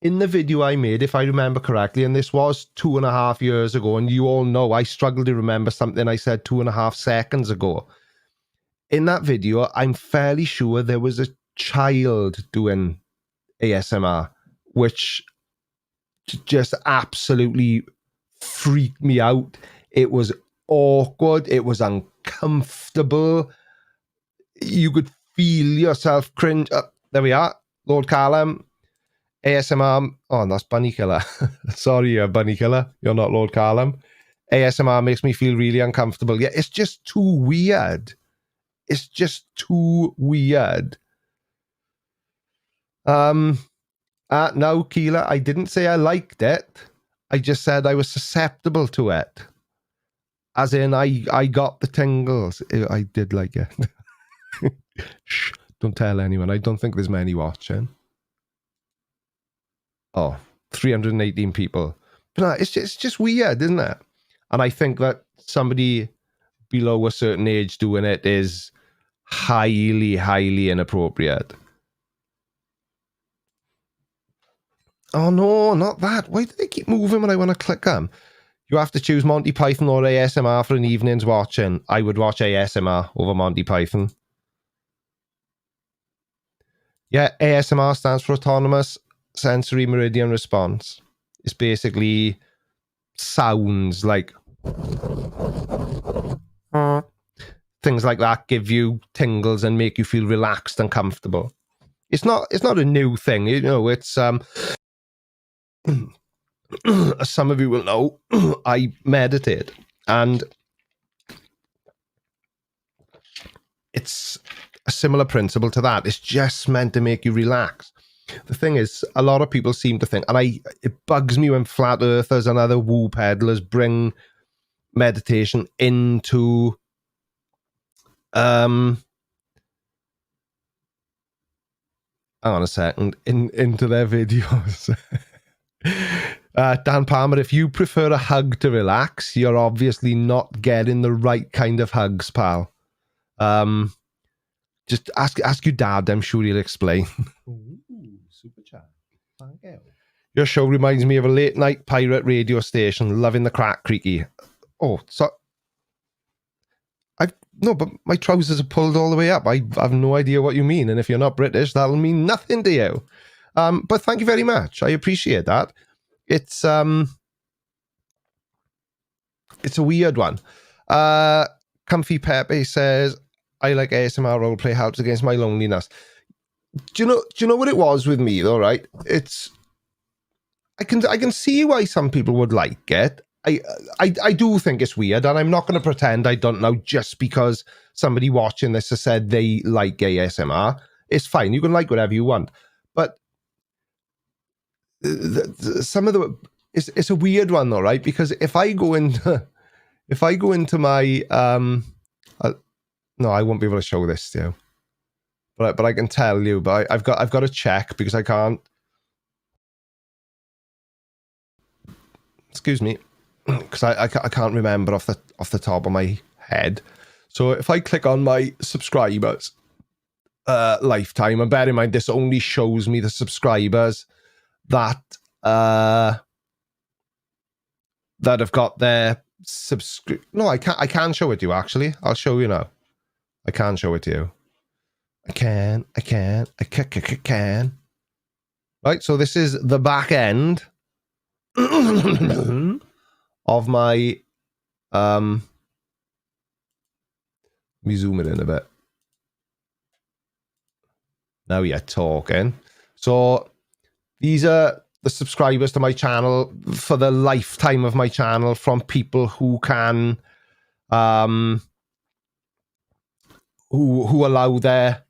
in the video I made, if I remember correctly, and this was 2.5 years ago, and you all know I struggle to remember something I said 2.5 seconds ago. In that video, I'm fairly sure there was a child doing ASMR, which just absolutely freaked me out. It was awkward. It was uncomfortable. You could feel yourself cringe. There we are. Lord Callum. ASMR. Oh, that's Bunny Killer. Sorry, Bunny Killer. You're not Lord Callum. ASMR makes me feel really uncomfortable. Yeah, it's just too weird. It's just too weird. No, Keela, I didn't say I liked it. I just said I was susceptible to it. As in, I got the tingles. I did like it. Shh, don't tell anyone. I don't think there's many watching. Oh, 318 people. But no, it's just weird, isn't it? And I think that somebody below a certain age doing it is highly, highly inappropriate. Oh, no, not that. Why do they keep moving when I want to click them? You have to choose Monty Python or ASMR for an evening's watching. I would watch ASMR over Monty Python. Yeah, ASMR stands for Autonomous Sensory Meridian Response. It's basically sounds like things like that give you tingles and make you feel relaxed and comfortable. It's not a new thing, you know. It's as some of you will know, I meditate, and it's a similar principle to that. It's just meant to make you relax. The thing is, a lot of people seem to think, and it bugs me when flat earthers and other woo peddlers bring meditation into hang on a second, into their videos. Dan Palmer, if you prefer a hug to relax, you're obviously not getting the right kind of hugs, pal. Just ask your dad, I'm sure he'll explain. Ooh, super chat. Thank you. Your show reminds me of a late night pirate radio station, loving the crack creaky. Oh, so no, but my trousers are pulled all the way up. I have no idea what you mean, and if you're not British, that'll mean nothing to you. But thank you very much. I appreciate that. It's a weird one. Comfy Pepe says, I like ASMR roleplay, helps against my loneliness. Do you know what it was with me though, right? It's I can see why some people would like it. I do think it's weird, and I'm not going to pretend I don't know just because somebody watching this has said they like ASMR. It's fine. You can like whatever you want. But some of the... It's a weird one though, right? Because if I go into my... no, I won't be able to show this to you. But I can tell you, but I've got to check because I can't... Excuse me. Because I can't remember off the top of my head. So if I click on my subscribers lifetime, and bear in mind this only shows me the subscribers that have got their No, I can show it to you actually. I'll show you now. I can show it to you. I can. Right, so this is the back end of my let me zoom it in a bit. Now you're talking. So these are the subscribers to my channel for the lifetime of my channel, from people who can who allow their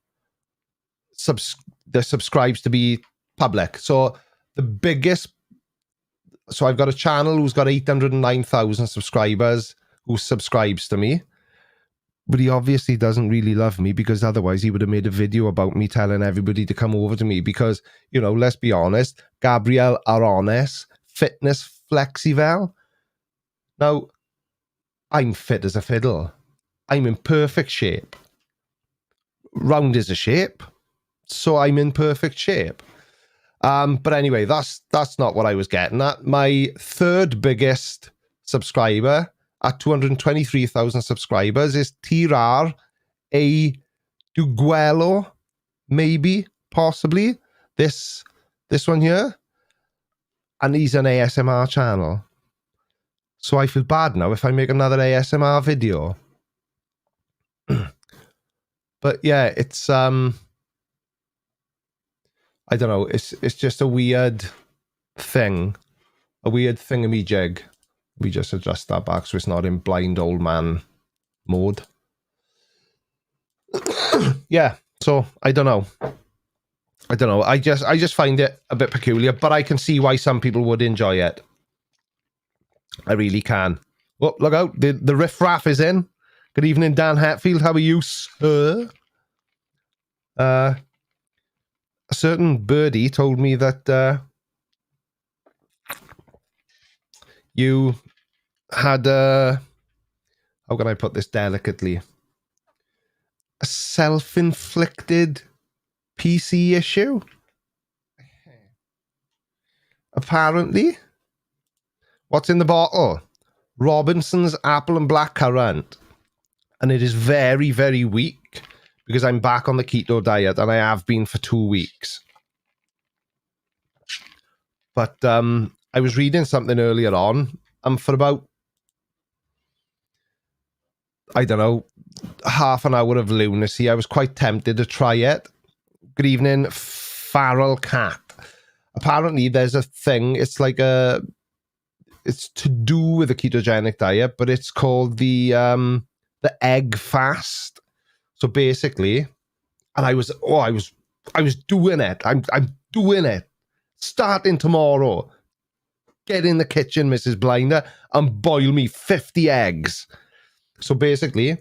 subscribes to be public. So the biggest... So I've got a channel who's got 809,000 subscribers who subscribes to me. But he obviously doesn't really love me, because otherwise he would have made a video about me telling everybody to come over to me. Because, you know, let's be honest, Gabriel Arones, Fitness Flexivel. Now, I'm fit as a fiddle. I'm in perfect shape. Round is a shape. So I'm in perfect shape. But anyway, that's not what I was getting at. My third biggest subscriber at 223,000 subscribers is Tirar A Duguelo, maybe, possibly. This one here. And he's an ASMR channel. So I feel bad now if I make another ASMR video. But yeah, it's I don't know, it's just a weird thing. A weird thingamajig. We just adjust that back so it's not in blind old man mode. Yeah, so I don't know. I just find it a bit peculiar, but I can see why some people would enjoy it. I really can. Oh, look out, the riff-raff is in. Good evening, Dan Hatfield. How are you, sir? A certain birdie told me that you had how can I put this delicately? A self-inflicted PC issue? Apparently. What's in the bottle? Robinson's apple and blackcurrant. And it is very, very weak, because I'm back on the keto diet, and I have been for 2 weeks. But I was reading something earlier on And for about, I don't know, half an hour of lunacy, I was quite tempted to try it. Good evening, Feral Cat. Apparently there's a thing, it's to do with the ketogenic diet, but it's called the egg fast. So basically, and I was doing it. I'm doing it. Starting tomorrow. Get in the kitchen, Mrs. Blinder, and boil me 50 eggs. So basically,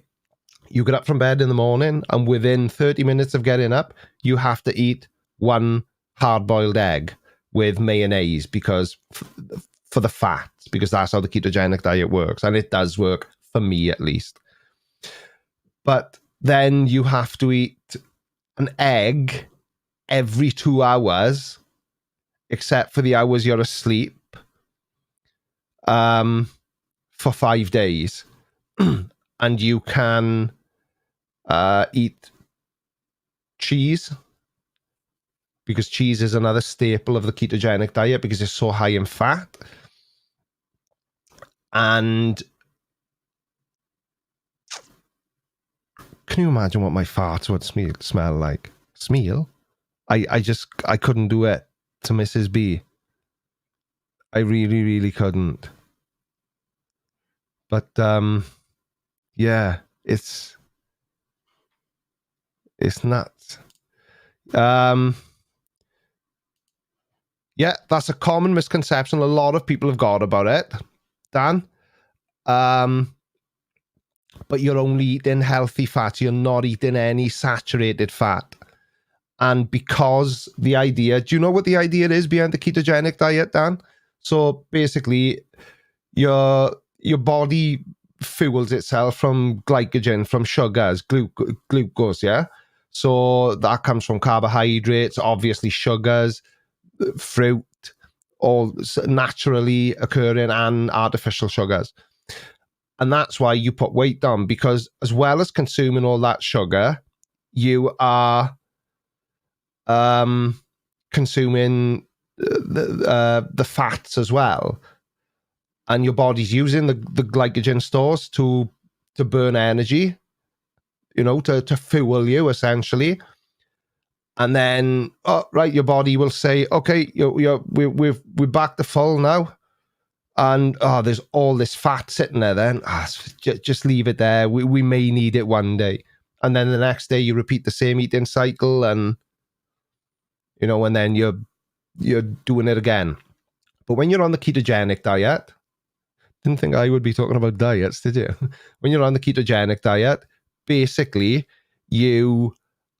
you get up from bed in the morning, and within 30 minutes of getting up, you have to eat one hard-boiled egg with mayonnaise because for the fats, because that's how the ketogenic diet works, and it does work for me at least. But then you have to eat an egg every 2 hours, except for the hours you're asleep, for 5 days. And you can eat cheese, because cheese is another staple of the ketogenic diet because it's so high in fat. And can you imagine what my farts would smell like? Smell? I couldn't do it to Mrs. B. I really, really couldn't. But yeah, it's nuts. Yeah, that's a common misconception. A lot of people have got about it, Dan. But you're only eating healthy fat. You're not eating any saturated fat. And because the idea, do you know what the idea is behind the ketogenic diet, Dan? So basically, your body fuels itself from glycogen, from sugars, glucose, yeah? So that comes from carbohydrates, obviously sugars, fruit, all naturally occurring and artificial sugars. And that's why you put weight on, because as well as consuming all that sugar, you are consuming the fats as well. And your body's using the glycogen stores to burn energy, to fuel you, essentially. And then, your body will say, okay, we're back to full now. And there's all this fat sitting there then. Just leave it there. We may need it one day. And then the next day you repeat the same eating cycle, and and then you're doing it again. But when you're on the ketogenic diet, didn't think I would be talking about diets, did you? When you're on the ketogenic diet, basically you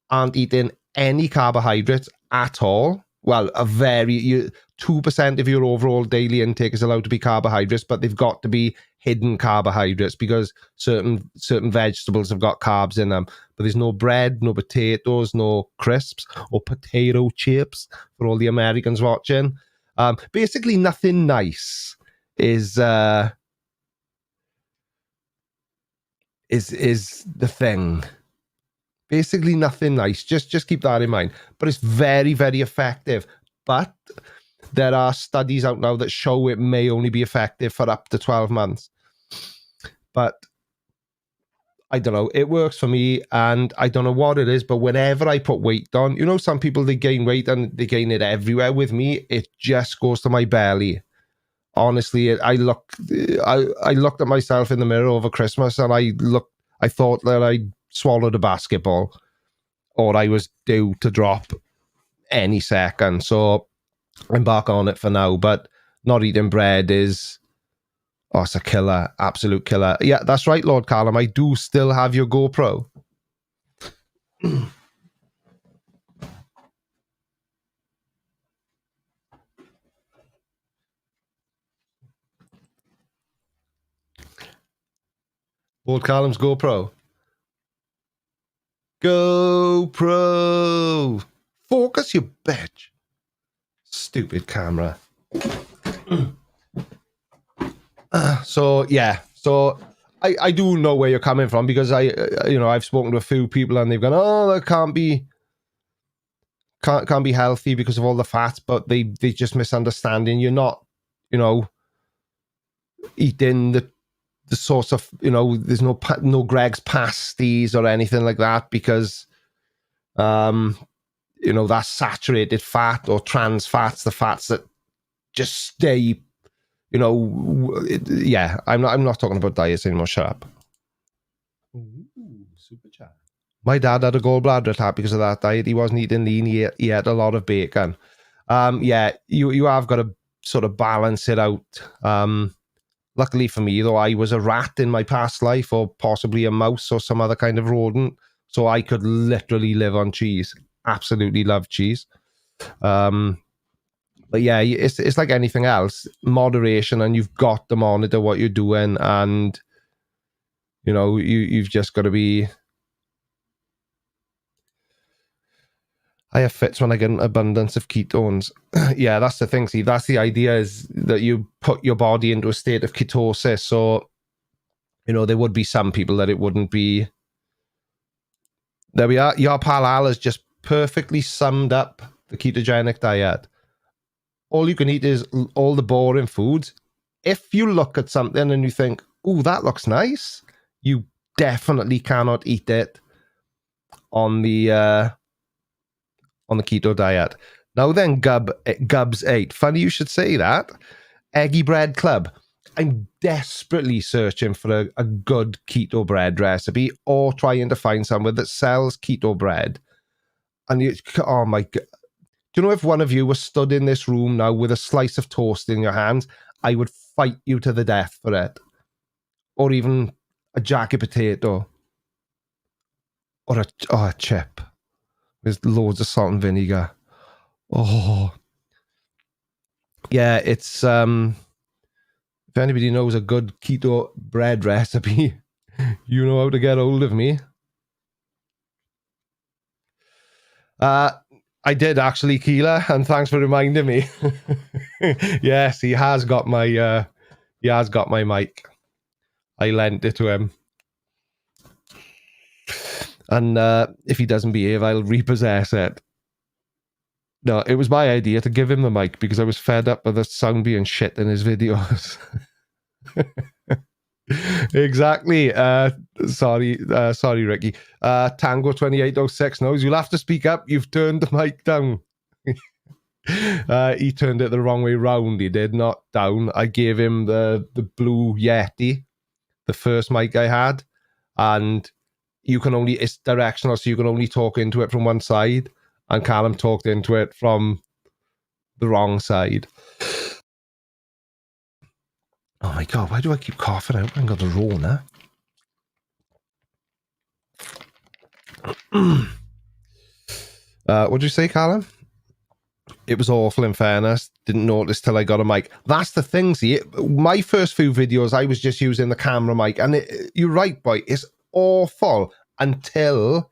aren't eating any carbohydrates at all. Well, 2% of your overall daily intake is allowed to be carbohydrates, but they've got to be hidden carbohydrates because certain vegetables have got carbs in them. But there's no bread, no potatoes, no crisps or potato chips for all the Americans watching. Basically, nothing nice is the thing. Basically, nothing nice. Just keep that in mind. But it's very, very effective. But there are studies out now that show it may only be effective for up to 12 months. But I don't know. It works for me, and I don't know what it is, but whenever I put weight on, some people, they gain weight and they gain it everywhere. With me, it just goes to my belly. Honestly, I looked at myself in the mirror over Christmas, and I thought that I'd swallowed a basketball, or I was due to drop any second. So I'm back on it for now, but not eating bread is, it's a killer, absolute killer. Yeah, that's right, Lord Callum. I do still have your GoPro. Lord Callum's GoPro. GoPro. Focus, you bitch. Stupid camera. So I do know where you're coming from, because I've spoken to a few people and they've gone, that can't be healthy because of all the fats, but they just misunderstanding. You're not, eating the sorts of, you know, there's no Greg's pasties or anything like that, because you know, that's saturated fat or trans fats, the fats that just stay, you know, yeah, I'm not talking about diets anymore. Shut up. Ooh, super chat. My dad had a gallbladder attack because of that diet. He wasn't eating lean. He ate a lot of bacon. Yeah, you have got to sort of balance it out. Luckily for me, though, I was a rat in my past life, or possibly a mouse or some other kind of rodent, so I could literally live on cheese. Absolutely love cheese. But yeah, it's like anything else, moderation, and you've got to monitor what you're doing, and you know, you've just got to be. I have fits when I get an abundance of ketones. Yeah, that's the thing. See, that's the idea, is that you put your body into a state of ketosis. So, you know, there would be some people that it wouldn't be. There we are. Your pal Al has just perfectly summed up the ketogenic diet. All you can eat is all the boring foods. If you look at something and you think, "Ooh, that looks nice," you definitely cannot eat it on the keto diet. Now then, Gubs 8. Funny you should say that. Eggy Bread Club. I'm desperately searching for a good keto bread recipe, or trying to find somewhere that sells keto bread. And you, oh my God. Do you know, if one of you was stood in this room now with a slice of toast in your hands, I would fight you to the death for it. Or even a jacket potato. Or a chip with loads of salt and vinegar. Oh. Yeah, it's if anybody knows a good keto bread recipe, you know how to get hold of me. I did actually, Keela, and thanks for reminding me. Yes, he has got my mic. I lent it to him. And if he doesn't behave, I'll repossess it. No, it was my idea to give him the mic because I was fed up with the sound being shit in his videos. Exactly. Sorry, Ricky. Tango 2806 knows you'll have to speak up. You've turned the mic down. He turned it the wrong way round. He did, not down. I gave him the blue Yeti, the first mic I had, and it's directional, so you can only talk into it from one side. And Callum talked into it from the wrong side. Oh my God, why do I keep coughing out? I've got the Rona. What'd you say, Callum? It was awful, in fairness. Didn't notice till I got a mic. That's the thing, see. My first few videos, I was just using the camera mic. And you're right, boy. It's awful until...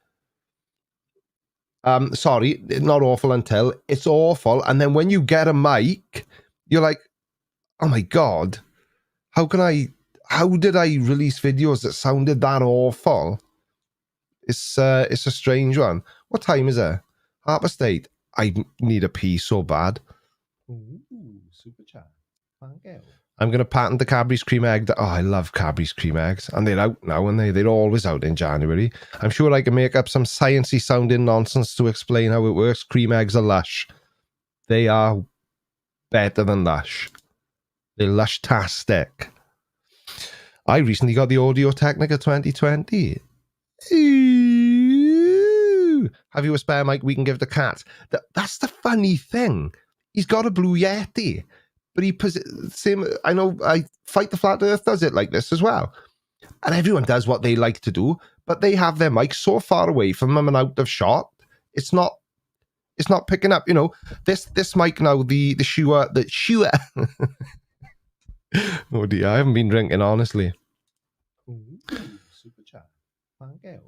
sorry, not awful until. It's awful. And then when you get a mic, you're like, oh my God. How did I release videos that sounded that awful? It's a strange one. What time is it? 8:30. I need a pee so bad. Ooh, super chat. Thank you. I'm going to patent the Cadbury's cream egg. Oh, I love Cadbury's cream eggs. And they're out now, and they're always out in January. I'm sure I can make up some sciencey sounding nonsense to explain how it works. Cream eggs are lush. They are better than lush. They're lush-tastic. I recently got the Audio-Technica 2020. Ooh. Have you a spare mic we can give the cat? That's the funny thing. He's got a Blue Yeti. But I know Fight the Flat Earth does it like this as well. And everyone does what they like to do, but they have their mic so far away from them and out of shot. It's not picking up, you know, this mic now, the Shure. Oh dear, I haven't been drinking, honestly. Ooh, super chat. Thank you.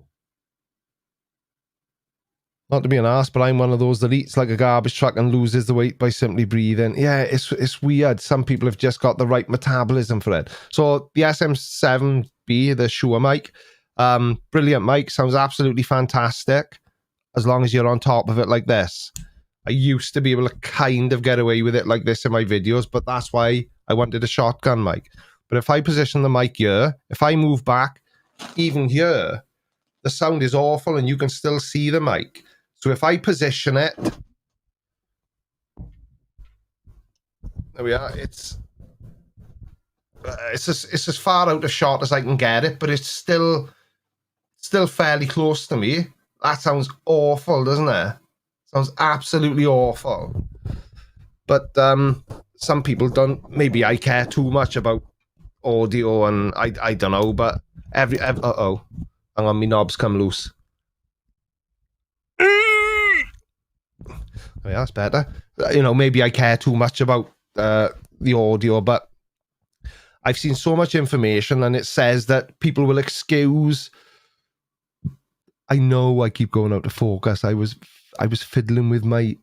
Not to be an arse, but I'm one of those that eats like a garbage truck and loses the weight by simply breathing. Yeah, it's weird. Some people have just got the right metabolism for it. So the SM7B, the Shure mic, brilliant mic, sounds absolutely fantastic as long as you're on top of it like this. I used to be able to kind of get away with it like this in my videos, but that's why I wanted a shotgun mic. But if I position the mic here, if I move back, even here, the sound is awful and you can still see the mic. So if I position it, there we are. It's as far out of shot as I can get it, but it's still fairly close to me. That sounds awful, doesn't it? Sounds absolutely awful. But some people don't. Maybe I care too much about audio, and I don't know. But every uh-oh, hang on, my knobs come loose. Oh, yeah, that's better. You know, maybe I care too much about the audio, but I've seen so much information, and it says that people will excuse. I know I keep going out of focus. I was fiddling with my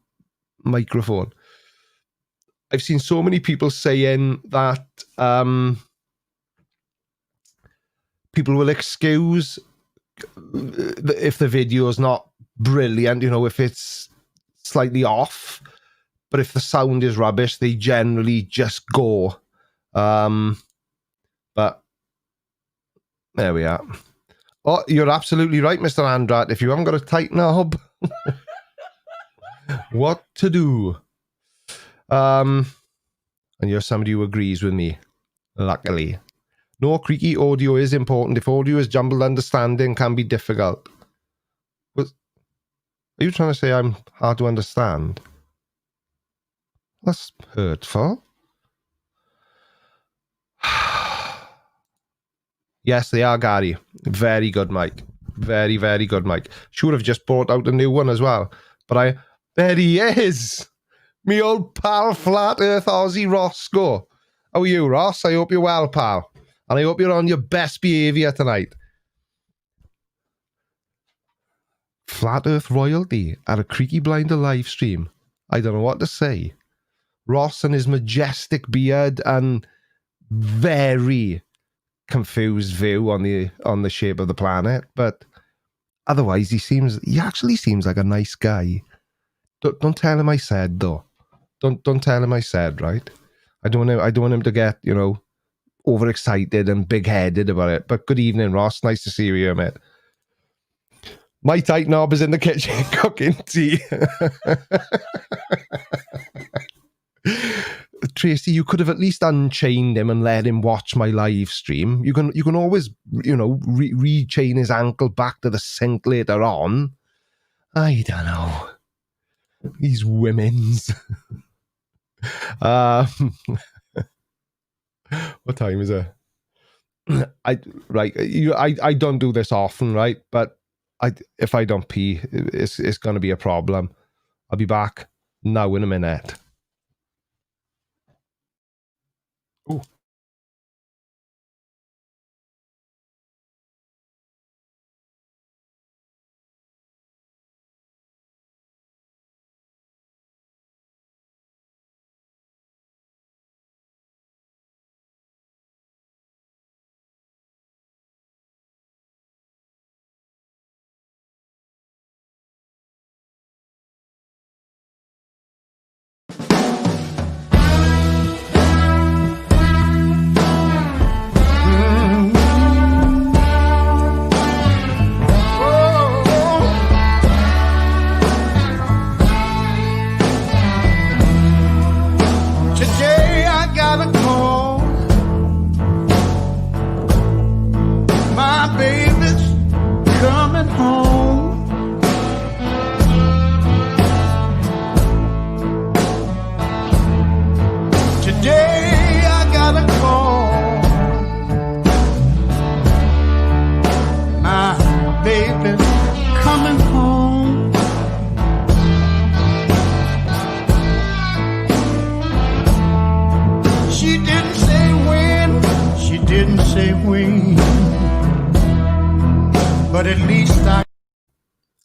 microphone. I've seen so many people saying that people will excuse if the video is not brilliant, you know, if it's slightly off, but if the sound is rubbish, they generally just go. But there we are. Oh, you're absolutely right, Mr. Andrat. If you haven't got a tight knob, what to do? And you're somebody who agrees with me, luckily. No, creaky audio is important. If audio is jumbled, understanding can be difficult. Are you trying to say I'm hard to understand? That's hurtful. Yes, they are, Gary. Very good mic. Very, very good mic. Should have just brought out a new one as well. But there he is. Me old pal, Flat Earth Aussie Roscoe. How are you, Ross? I hope you're well, pal. And I hope you're on your best behaviour tonight. Flat Earth royalty at a Creaky Blinder live stream. I don't know what to say. Ross and his majestic beard and very confused view on the shape of the planet, but otherwise he actually seems like a nice guy. Don't tell him I said, though. Don't tell him I said, right? I don't want him to get, you know, overexcited and big-headed about it. But good evening, Ross. Nice to see you here, mate. My tight knob is in the kitchen cooking tea. Tracy, you could have at least unchained him and let him watch my live stream. You can always, you know, rechain his ankle back to the sink later on. I don't know. These women's. What time is it? I don't do this often, right? But if I don't pee, it's going to be a problem. I'll be back now in a minute. Ooh.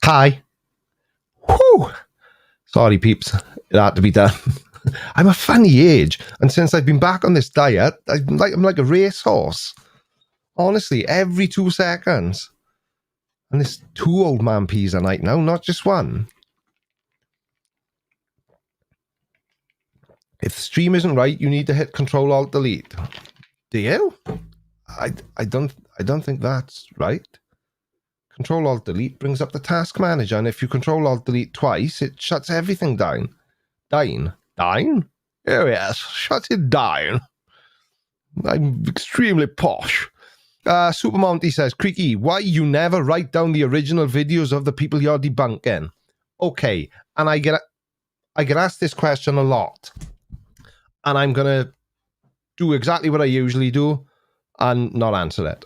Hi. Whew. Sorry, peeps. It had to be done. I'm a funny age, and since I've been back on this diet, I'm like a racehorse. Honestly, every 2 seconds. And there's 2 old man peas a night now, not just one. If the stream isn't right, you need to hit Control-Alt-Delete. Do you? I don't think that's right. Control Alt Delete brings up the task manager, and if you Control Alt Delete twice, it shuts everything down. Down? Oh yes, shut it down. I'm extremely posh. Super Monty says, Creaky, why you never write down the original videos of the people you're debunking? Okay, and I get asked this question a lot, and I'm gonna do exactly what I usually do and not answer it.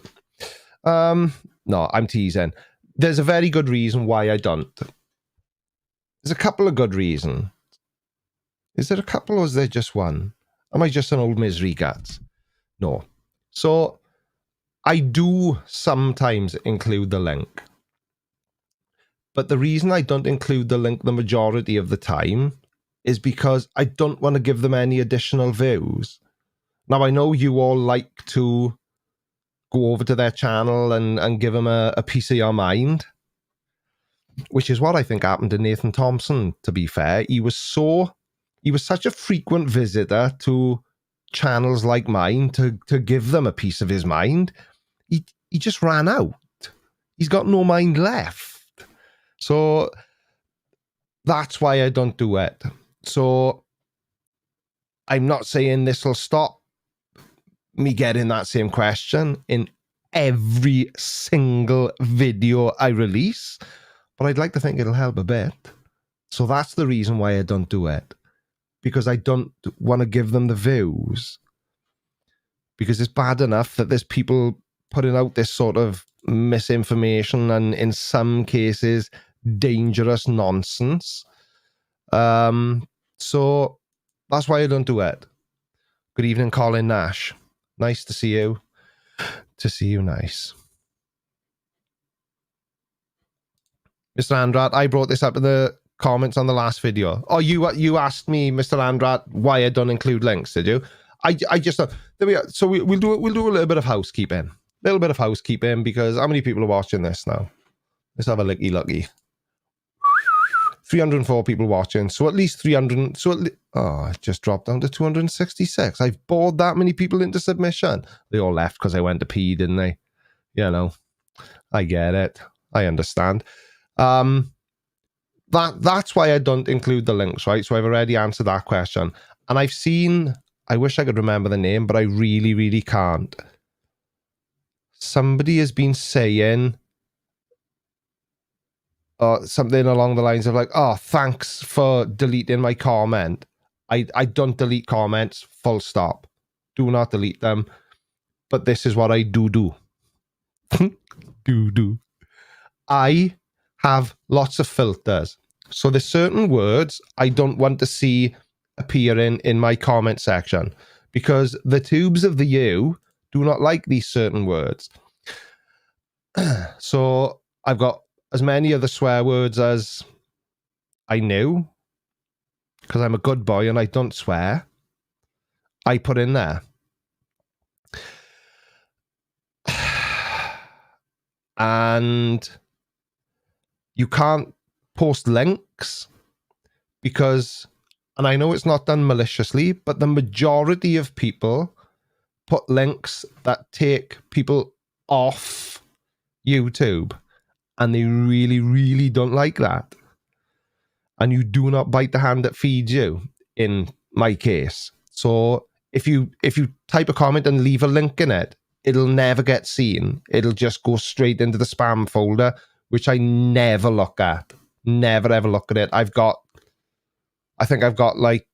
No, I'm teasing. There's a very good reason why I don't. There's a couple of good reasons. Is there a couple or is there just one? Am I just an old misery guts? No. So I do sometimes include the link. But the reason I don't include the link the majority of the time is because I don't want to give them any additional views. Now, I know you all like to go over to their channel and give them a piece of your mind, which is what I think happened to Nathan Thompson, to be fair. He was such a frequent visitor to channels like mine to give them a piece of his mind. He just ran out. He's got no mind left. So that's why I don't do it. So I'm not saying this will stop me getting that same question in every single video I release, but I'd like to think it'll help a bit. So that's the reason why I don't do it, because I don't want to give them the views, because it's bad enough that there's people putting out this sort of misinformation and in some cases dangerous nonsense. So that's why I don't do it. Good evening, Colin Nash. Nice to see you. To see you, nice. Mr. Andrat, I brought this up in the comments on the last video. Oh, you asked me, Mr. Andrat, why I don't include links, did you? I just there we are. So we'll do a little bit of housekeeping. Because how many people are watching this now? Let's have a lucky. 304 people watching, so at least 300. It just dropped down to 266. I've bored that many people into submission. They all left because I went to pee, didn't they? You know, I get it. I understand. That's why I don't include the links, right? So I've already answered that question, and I've seen. I wish I could remember the name, but I really, really can't. Somebody has been saying something along the lines of like, oh, thanks for deleting my comment. I don't delete comments, full stop. Do not delete them. But this is what I do. I have lots of filters. So there's certain words I don't want to see appearing in my comment section because the tubes of the U do not like these certain words. So I've got as many of the swear words as I knew, because I'm a good boy and I don't swear, I put in there. And you can't post links because, and I know it's not done maliciously, but the majority of people put links that take people off YouTube. And they really, really don't like that. And you do not bite the hand that feeds you, in my case. So if you type a comment and leave a link in it, it'll never get seen. It'll just go straight into the spam folder, which I never look at. Never, ever look at it. I think I've got like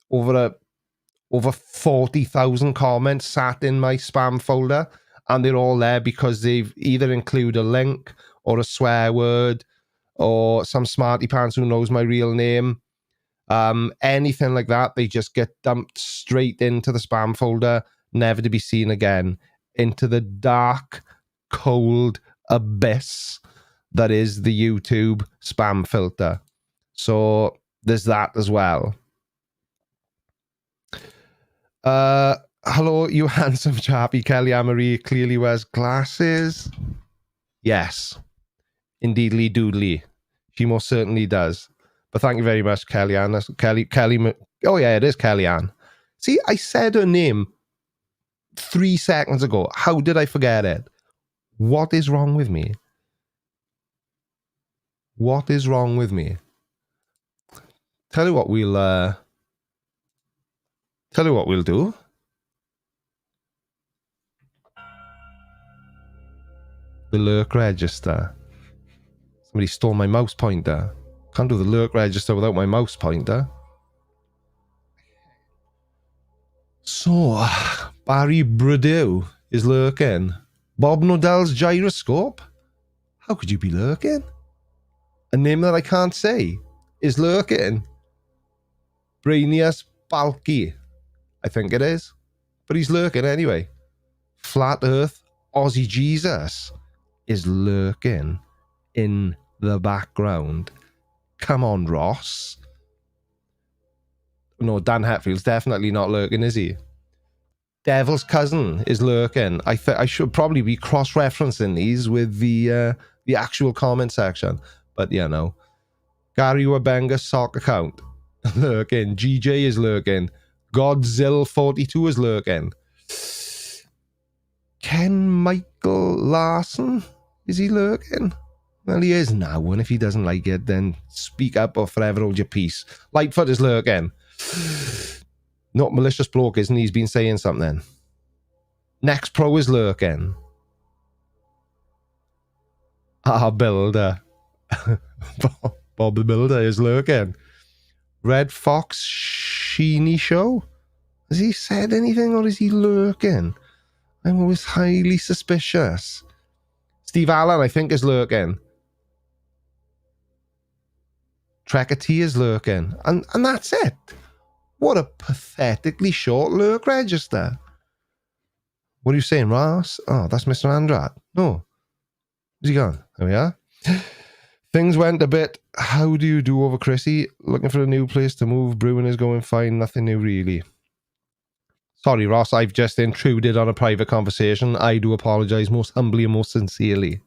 over 40,000 comments sat in my spam folder. And they're all there because they've either included a link or a swear word, or some smarty pants who knows my real name. Anything like that, they just get dumped straight into the spam folder, never to be seen again, into the dark, cold abyss that is the YouTube spam filter. So there's that as well. Hello, you handsome chappy. Kelly Anne-Marie clearly wears glasses. Yes. Indeedly doodly. She most certainly does. But thank you very much, Kellyanne. Kelly. Oh yeah, it is Kellyanne. See, I said her name 3 seconds ago. How did I forget it? What is wrong with me? What is wrong with me? Tell you what we'll do. The lurk register. Somebody stole my mouse pointer. Can't do the lurk register without my mouse pointer. So, Barry Brudeau is lurking. Bob Nodell's gyroscope? How could you be lurking? A name that I can't say is lurking. Brainius Balky, I think it is. But he's lurking anyway. Flat Earth Aussie Jesus is lurking in the background. Come on, Ross. No, Dan Hetfield's definitely not lurking, is he? Devil's Cousin is lurking. I should probably be cross-referencing these with the actual comment section. But yeah, no. Gary Wabenga's sock account lurking. GJ is lurking. Godzilla42 is lurking. Ken Michael Larson, is he lurking? Well, he is now, and if he doesn't like it, then speak up or forever hold your peace. Lightfoot is lurking. Not malicious bloke, isn't he? He's been saying something. Next Pro is lurking. Builder. Bob the Builder is lurking. Red Fox Sheeny Show? Has he said anything or is he lurking? I'm always highly suspicious. Steve Allen, I think, is lurking. Trekker T is lurking. And that's it. What a pathetically short lurk register. What are you saying, Ross? Oh, that's Mr. Andrat. No. Where's he gone? There we are. Things went a bit, how do you do over Chrissy? Looking for a new place to move. Brewing is going fine. Nothing new, really. Sorry, Ross. I've just intruded on a private conversation. I do apologise most humbly and most sincerely.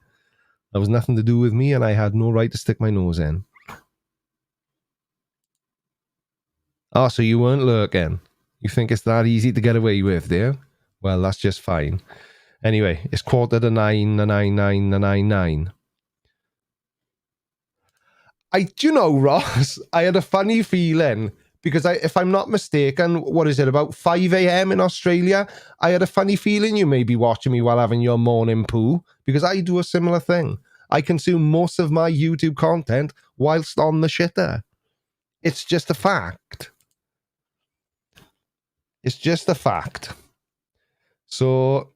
That was nothing to do with me, and I had no right to stick my nose in. Oh, so you weren't lurking. You think it's that easy to get away with, do you? Well, that's just fine. Anyway, it's 9:45. Do you know, Ross, I had a funny feeling because if I'm not mistaken, what is it, about 5 a.m. in Australia? I had a funny feeling you may be watching me while having your morning poo because I do a similar thing. I consume most of my YouTube content whilst on the shitter. It's just a fact. It's just a fact. So,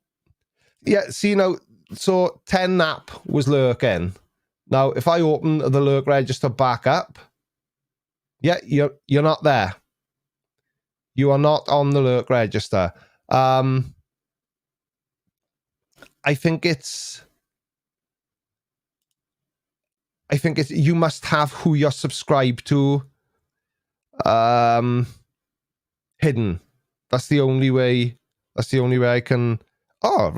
yeah, see now, so 10 Nap was lurking. Now, if I open the lurk register back up, yeah, you're not there. You are not on the lurk register. I think it's you must have who you're subscribed to hidden. That's the only way I can. Of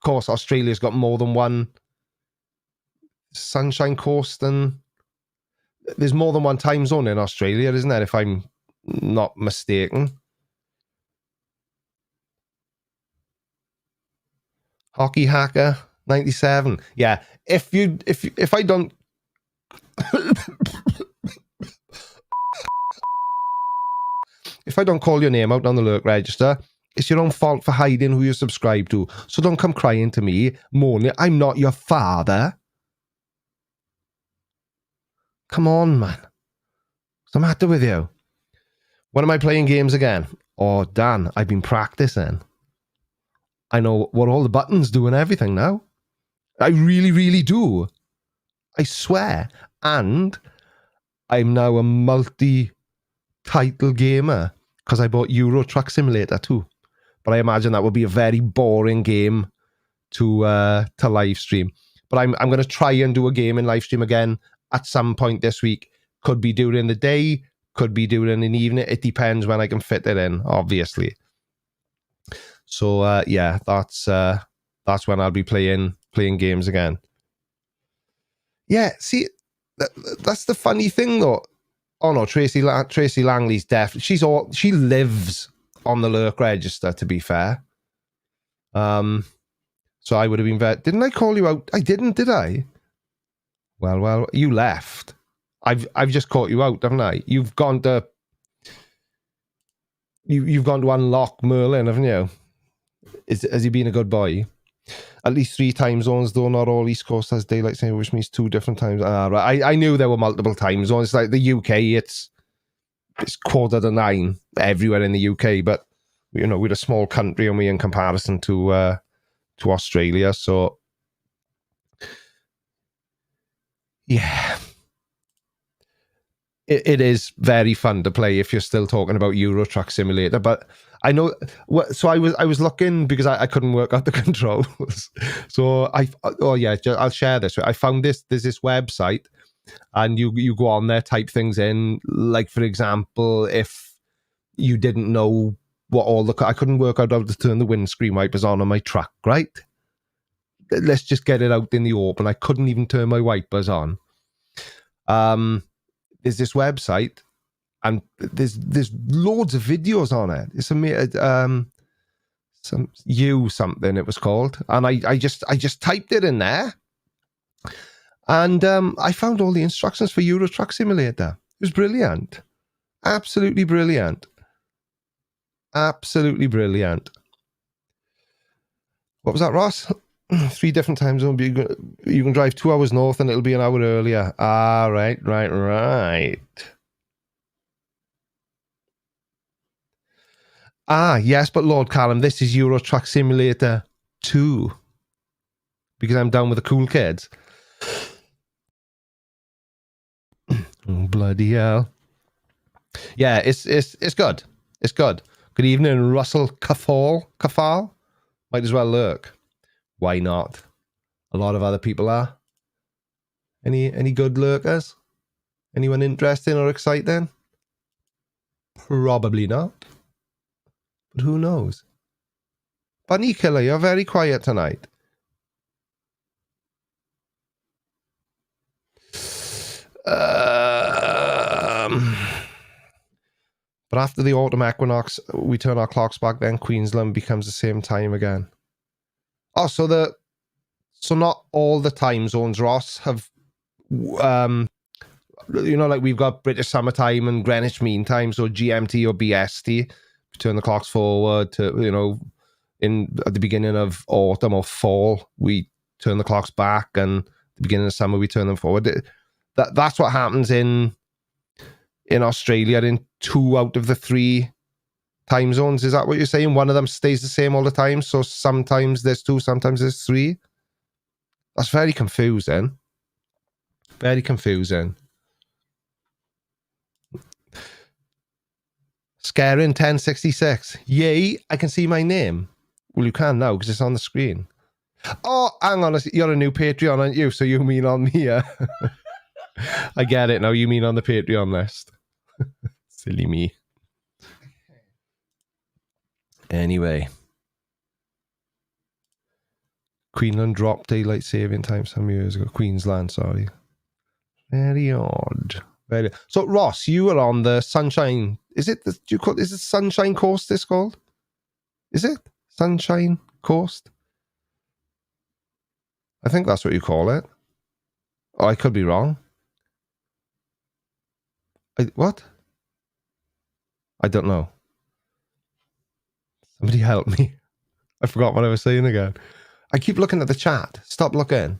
course, Australia's got more than one Sunshine Coast, and there's more than one time zone in Australia, isn't there? If I'm not mistaken. Hockey Hacker 97. Yeah, if I don't. If I don't call your name out on the lurk register, it's your own fault for hiding who you're subscribed to. So don't come crying to me, moaning, I'm not your father. Come on, man. What's the matter with you? When am I playing games again? Oh, Dan, I've been practicing. I know what all the buttons do and everything now. I really, really do. I swear. And I'm now a multi-title gamer because I bought Euro Truck Simulator too. But I imagine that would be a very boring game to live stream. But I'm going to try and do a game in live stream again at some point this week. Could be during the day, could be during an evening. It depends when I can fit it in, obviously. So yeah, that's when I'll be playing games again. Yeah, see, that's the funny thing though. Oh no, Tracy Langley's deaf. She lives on the lurk register, to be fair. So I would have been didn't I call you out? I didn't, did I? Well, you left. I've just caught you out, haven't I? You've gone to unlock Merlin, haven't you? Has he been a good boy? At least 3 time zones, though. Not all East Coast has daylight saving, which means 2 different times. Right. I knew there were multiple time zones. Like the UK, it's 9:15 everywhere in the UK, but you know, we're a small country, and we in comparison to Australia. So yeah, it is very fun to play if you're still talking about Euro Truck Simulator. But I know, so I was looking because I couldn't work out the controls. So I'll share this. I found there's this website, and you go on there, type things in. Like, for example, if you didn't know what I couldn't work out how to turn the windscreen wipers on my truck, right? Let's just get it out in the open. I couldn't even turn my wipers on. There's this website, and there's loads of videos on it. It's something it was called, and I just typed it in there, and I found all the instructions for Euro Truck Simulator. It was brilliant, absolutely brilliant, absolutely brilliant. What was that, Ross? 3 different time zones. You can drive 2 hours north, and it'll be an hour earlier. Ah, right. Ah, yes, but Lord Callum, this is Euro Truck Simulator 2. Because I'm down with the cool kids. Oh, bloody hell. Yeah, it's good. It's good. Good evening, Russell Kafal. Might as well lurk. Why not? A lot of other people are. Any good lurkers? Anyone interesting or exciting? Probably not. But who knows? Bunny Killer, you're very quiet tonight. But after the autumn equinox, we turn our clocks back, then Queensland becomes the same time again. Oh, so not all the time zones, Ross, have like we've got British summertime and Greenwich Mean Time, so GMT or BST. We turn the clocks forward to, at the beginning of autumn or fall, we turn the clocks back, and at the beginning of summer, we turn them forward. That's what happens in Australia in 2 out of the 3 time zones. Is that what you're saying? One of them stays the same all the time, so sometimes there's 2, sometimes there's 3. That's very confusing. Very confusing. Scaring 1066. Yay, I can see my name. Well, you can now because it's on the screen. Oh, hang on. You're a new Patreon, aren't you? So you mean on the... I get it now. You mean on the Patreon list. Silly me. Anyway. Queensland dropped daylight saving time some years ago. Queensland, sorry. Very odd. So, Ross, you were on the Sunshine... Is it Sunshine Coast, this called? Is it? Sunshine Coast? I think that's what you call it. Oh, I could be wrong. What? I don't know. Somebody help me. I forgot what I was saying again. I keep looking at the chat. Stop looking.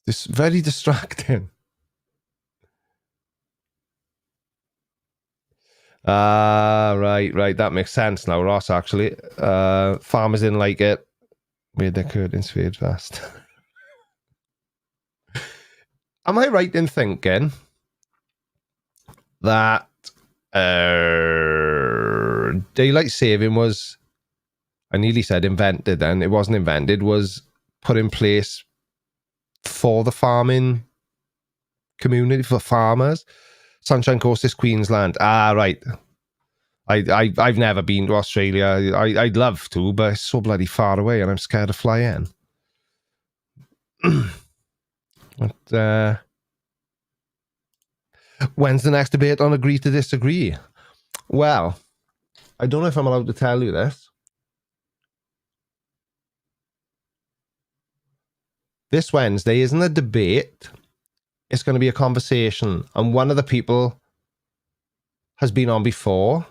It's very distracting. Right. That makes sense now, Ross, actually. Farmers didn't like it. Made their curtains fade fast. Am I right in thinking that daylight saving was, I nearly said invented then, it wasn't invented, was put in place for the farming community, for farmers? Sunshine Coast is Queensland. Right. I've never been to Australia. I'd love to, but it's so bloody far away and I'm scared to fly in. But, when's the next debate on agree to disagree? Well, I don't know if I'm allowed to tell you this. This Wednesday isn't a debate. It's going to be a conversation. And one of the people has been on before.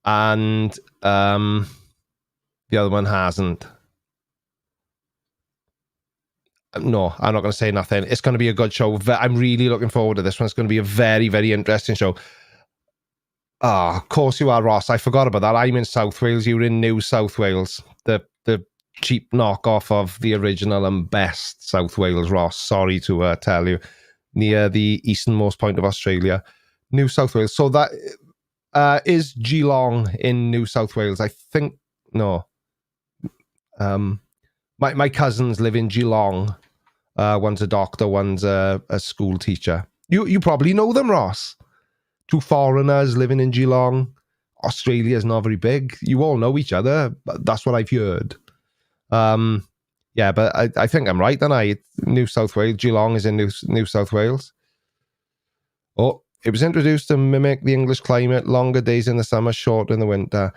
And the other one hasn't. No, I'm not going to say nothing. It's going to be a good show. I'm really looking forward to this one. It's going to be a very, very interesting show. Ah, of course you are, Ross. I forgot about that. I'm in South Wales. You're in New South Wales. The cheap knockoff of the original and best South Wales, Ross. Sorry to tell you. Near the easternmost point of Australia. New South Wales. So that is Geelong in New South Wales. I think, no. My cousins live in Geelong. One's a doctor, one's a school teacher. You probably know them, Ross. Two foreigners living in Geelong. Australia's not very big. You all know each other. That's what I've heard. Yeah, but I think I'm right, don't New South Wales. Geelong is in New South Wales. Oh, it was introduced to mimic the English climate. Longer days in the summer, shorter in the winter.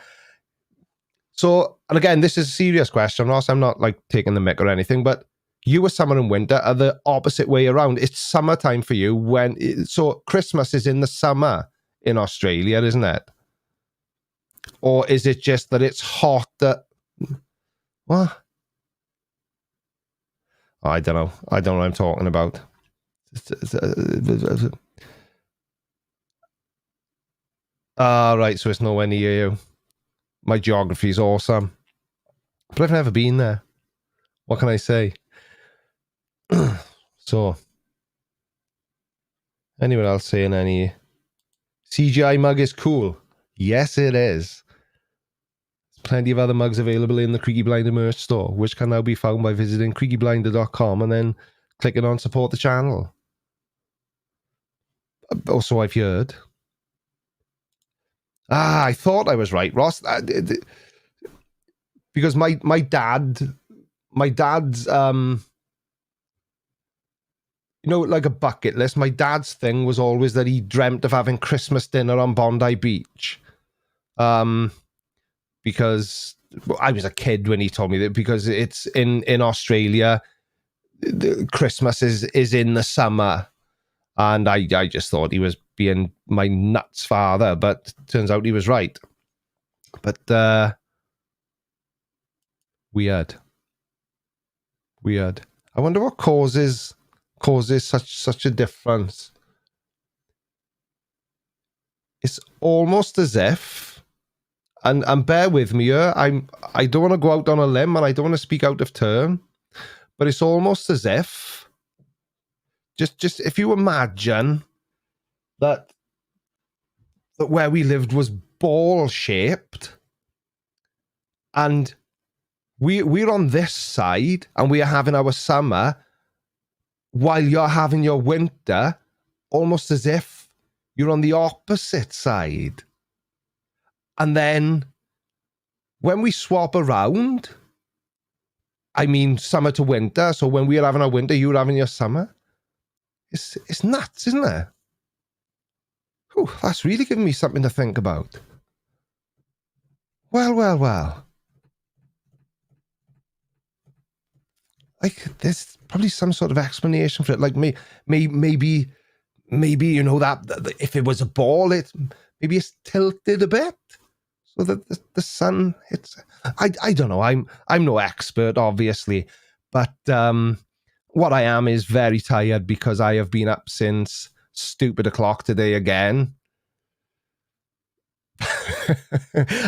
So, and again, this is a serious question, Ross. I'm not like taking the mick or anything, but you were summer and winter are the opposite way around. It's summertime for you so Christmas is in the summer in Australia, isn't it? Or is it just that it's hot what? Oh, I don't know. I don't know what I'm talking about. Right, so it's nowhere near you. My geography is awesome. But I've never been there. What can I say? So, anyone else saying any? CGI mug is cool. Yes, it is. There's plenty of other mugs available in the Creaky Blinder merch store, which can now be found by visiting creakyblinder.com and then clicking on support the channel. Also, I've heard. I thought I was right, Ross. Because my dad's like a bucket list. My dad's thing was always that he dreamt of having Christmas dinner on Bondi Beach. Because I was a kid when he told me that, because it's in Australia, Christmas is in the summer. And I just thought he was being my nuts father, but turns out he was right. But weird. I wonder what causes such a difference. It's almost as if, and bear with me here, I don't want to go out on a limb and I don't want to speak out of turn, but it's almost as if, just if you imagine that where we lived was ball shaped, and we're on this side and we are having our summer while you're having your winter, almost as if you're on the opposite side. And then when we swap around, I mean summer to winter, so when we're having our winter, you're having your summer. It's nuts, isn't it? Ooh, that's really giving me something to think about. Well. Like, there's probably some sort of explanation for it. Like, maybe you know that if it was a ball, maybe it's tilted a bit so that the sun hits. I don't know. I'm no expert, obviously, but what I am is very tired because I have been up since stupid o'clock today again.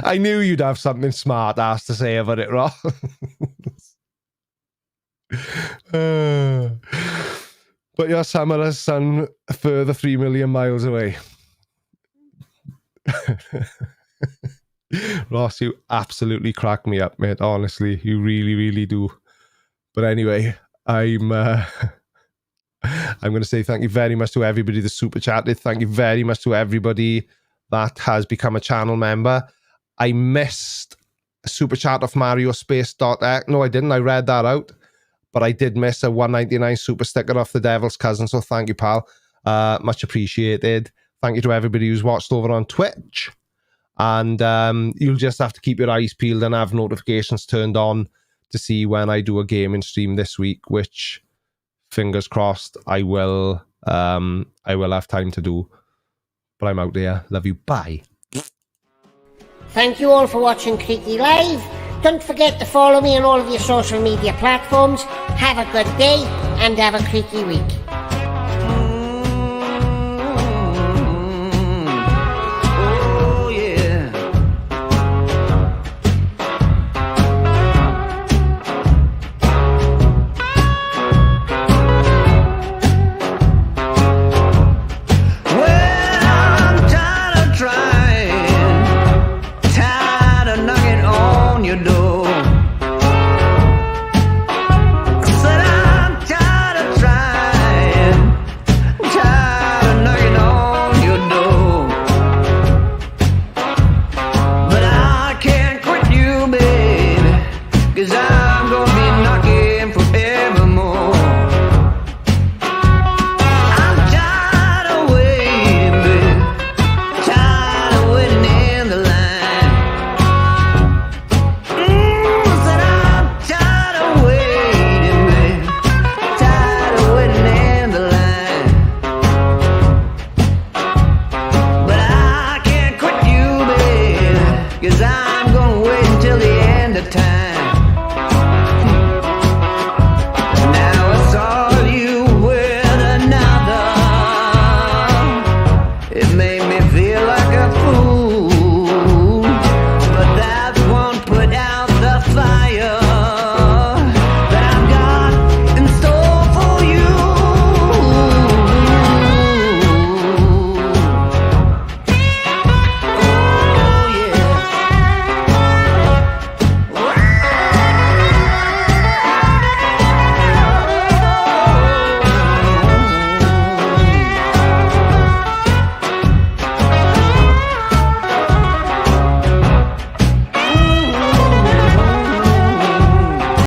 I knew you'd have something smart ass to say about it, Ross. But your summer has sun a further 3 million miles away. Ross, you absolutely crack me up, mate. Honestly, you really, really do. But anyway, I'm going to say thank you very much to everybody that super chatted. Thank you very much to everybody that has become a channel member. I missed a super chat of Mario Space.x. No, I didn't. I read that out. But I did miss a $1.99 super sticker off the Devil's Cousin. So thank you, pal. Much appreciated. Thank you to everybody who's watched over on Twitch. And you'll just have to keep your eyes peeled and have notifications turned on to see when I do a gaming stream this week, which, fingers crossed, I will have time to do. But I'm out there. Love you. Bye. Thank you all for watching Creaky Live. Don't forget to follow me on all of your social media platforms. Have a good day and have a creaky week.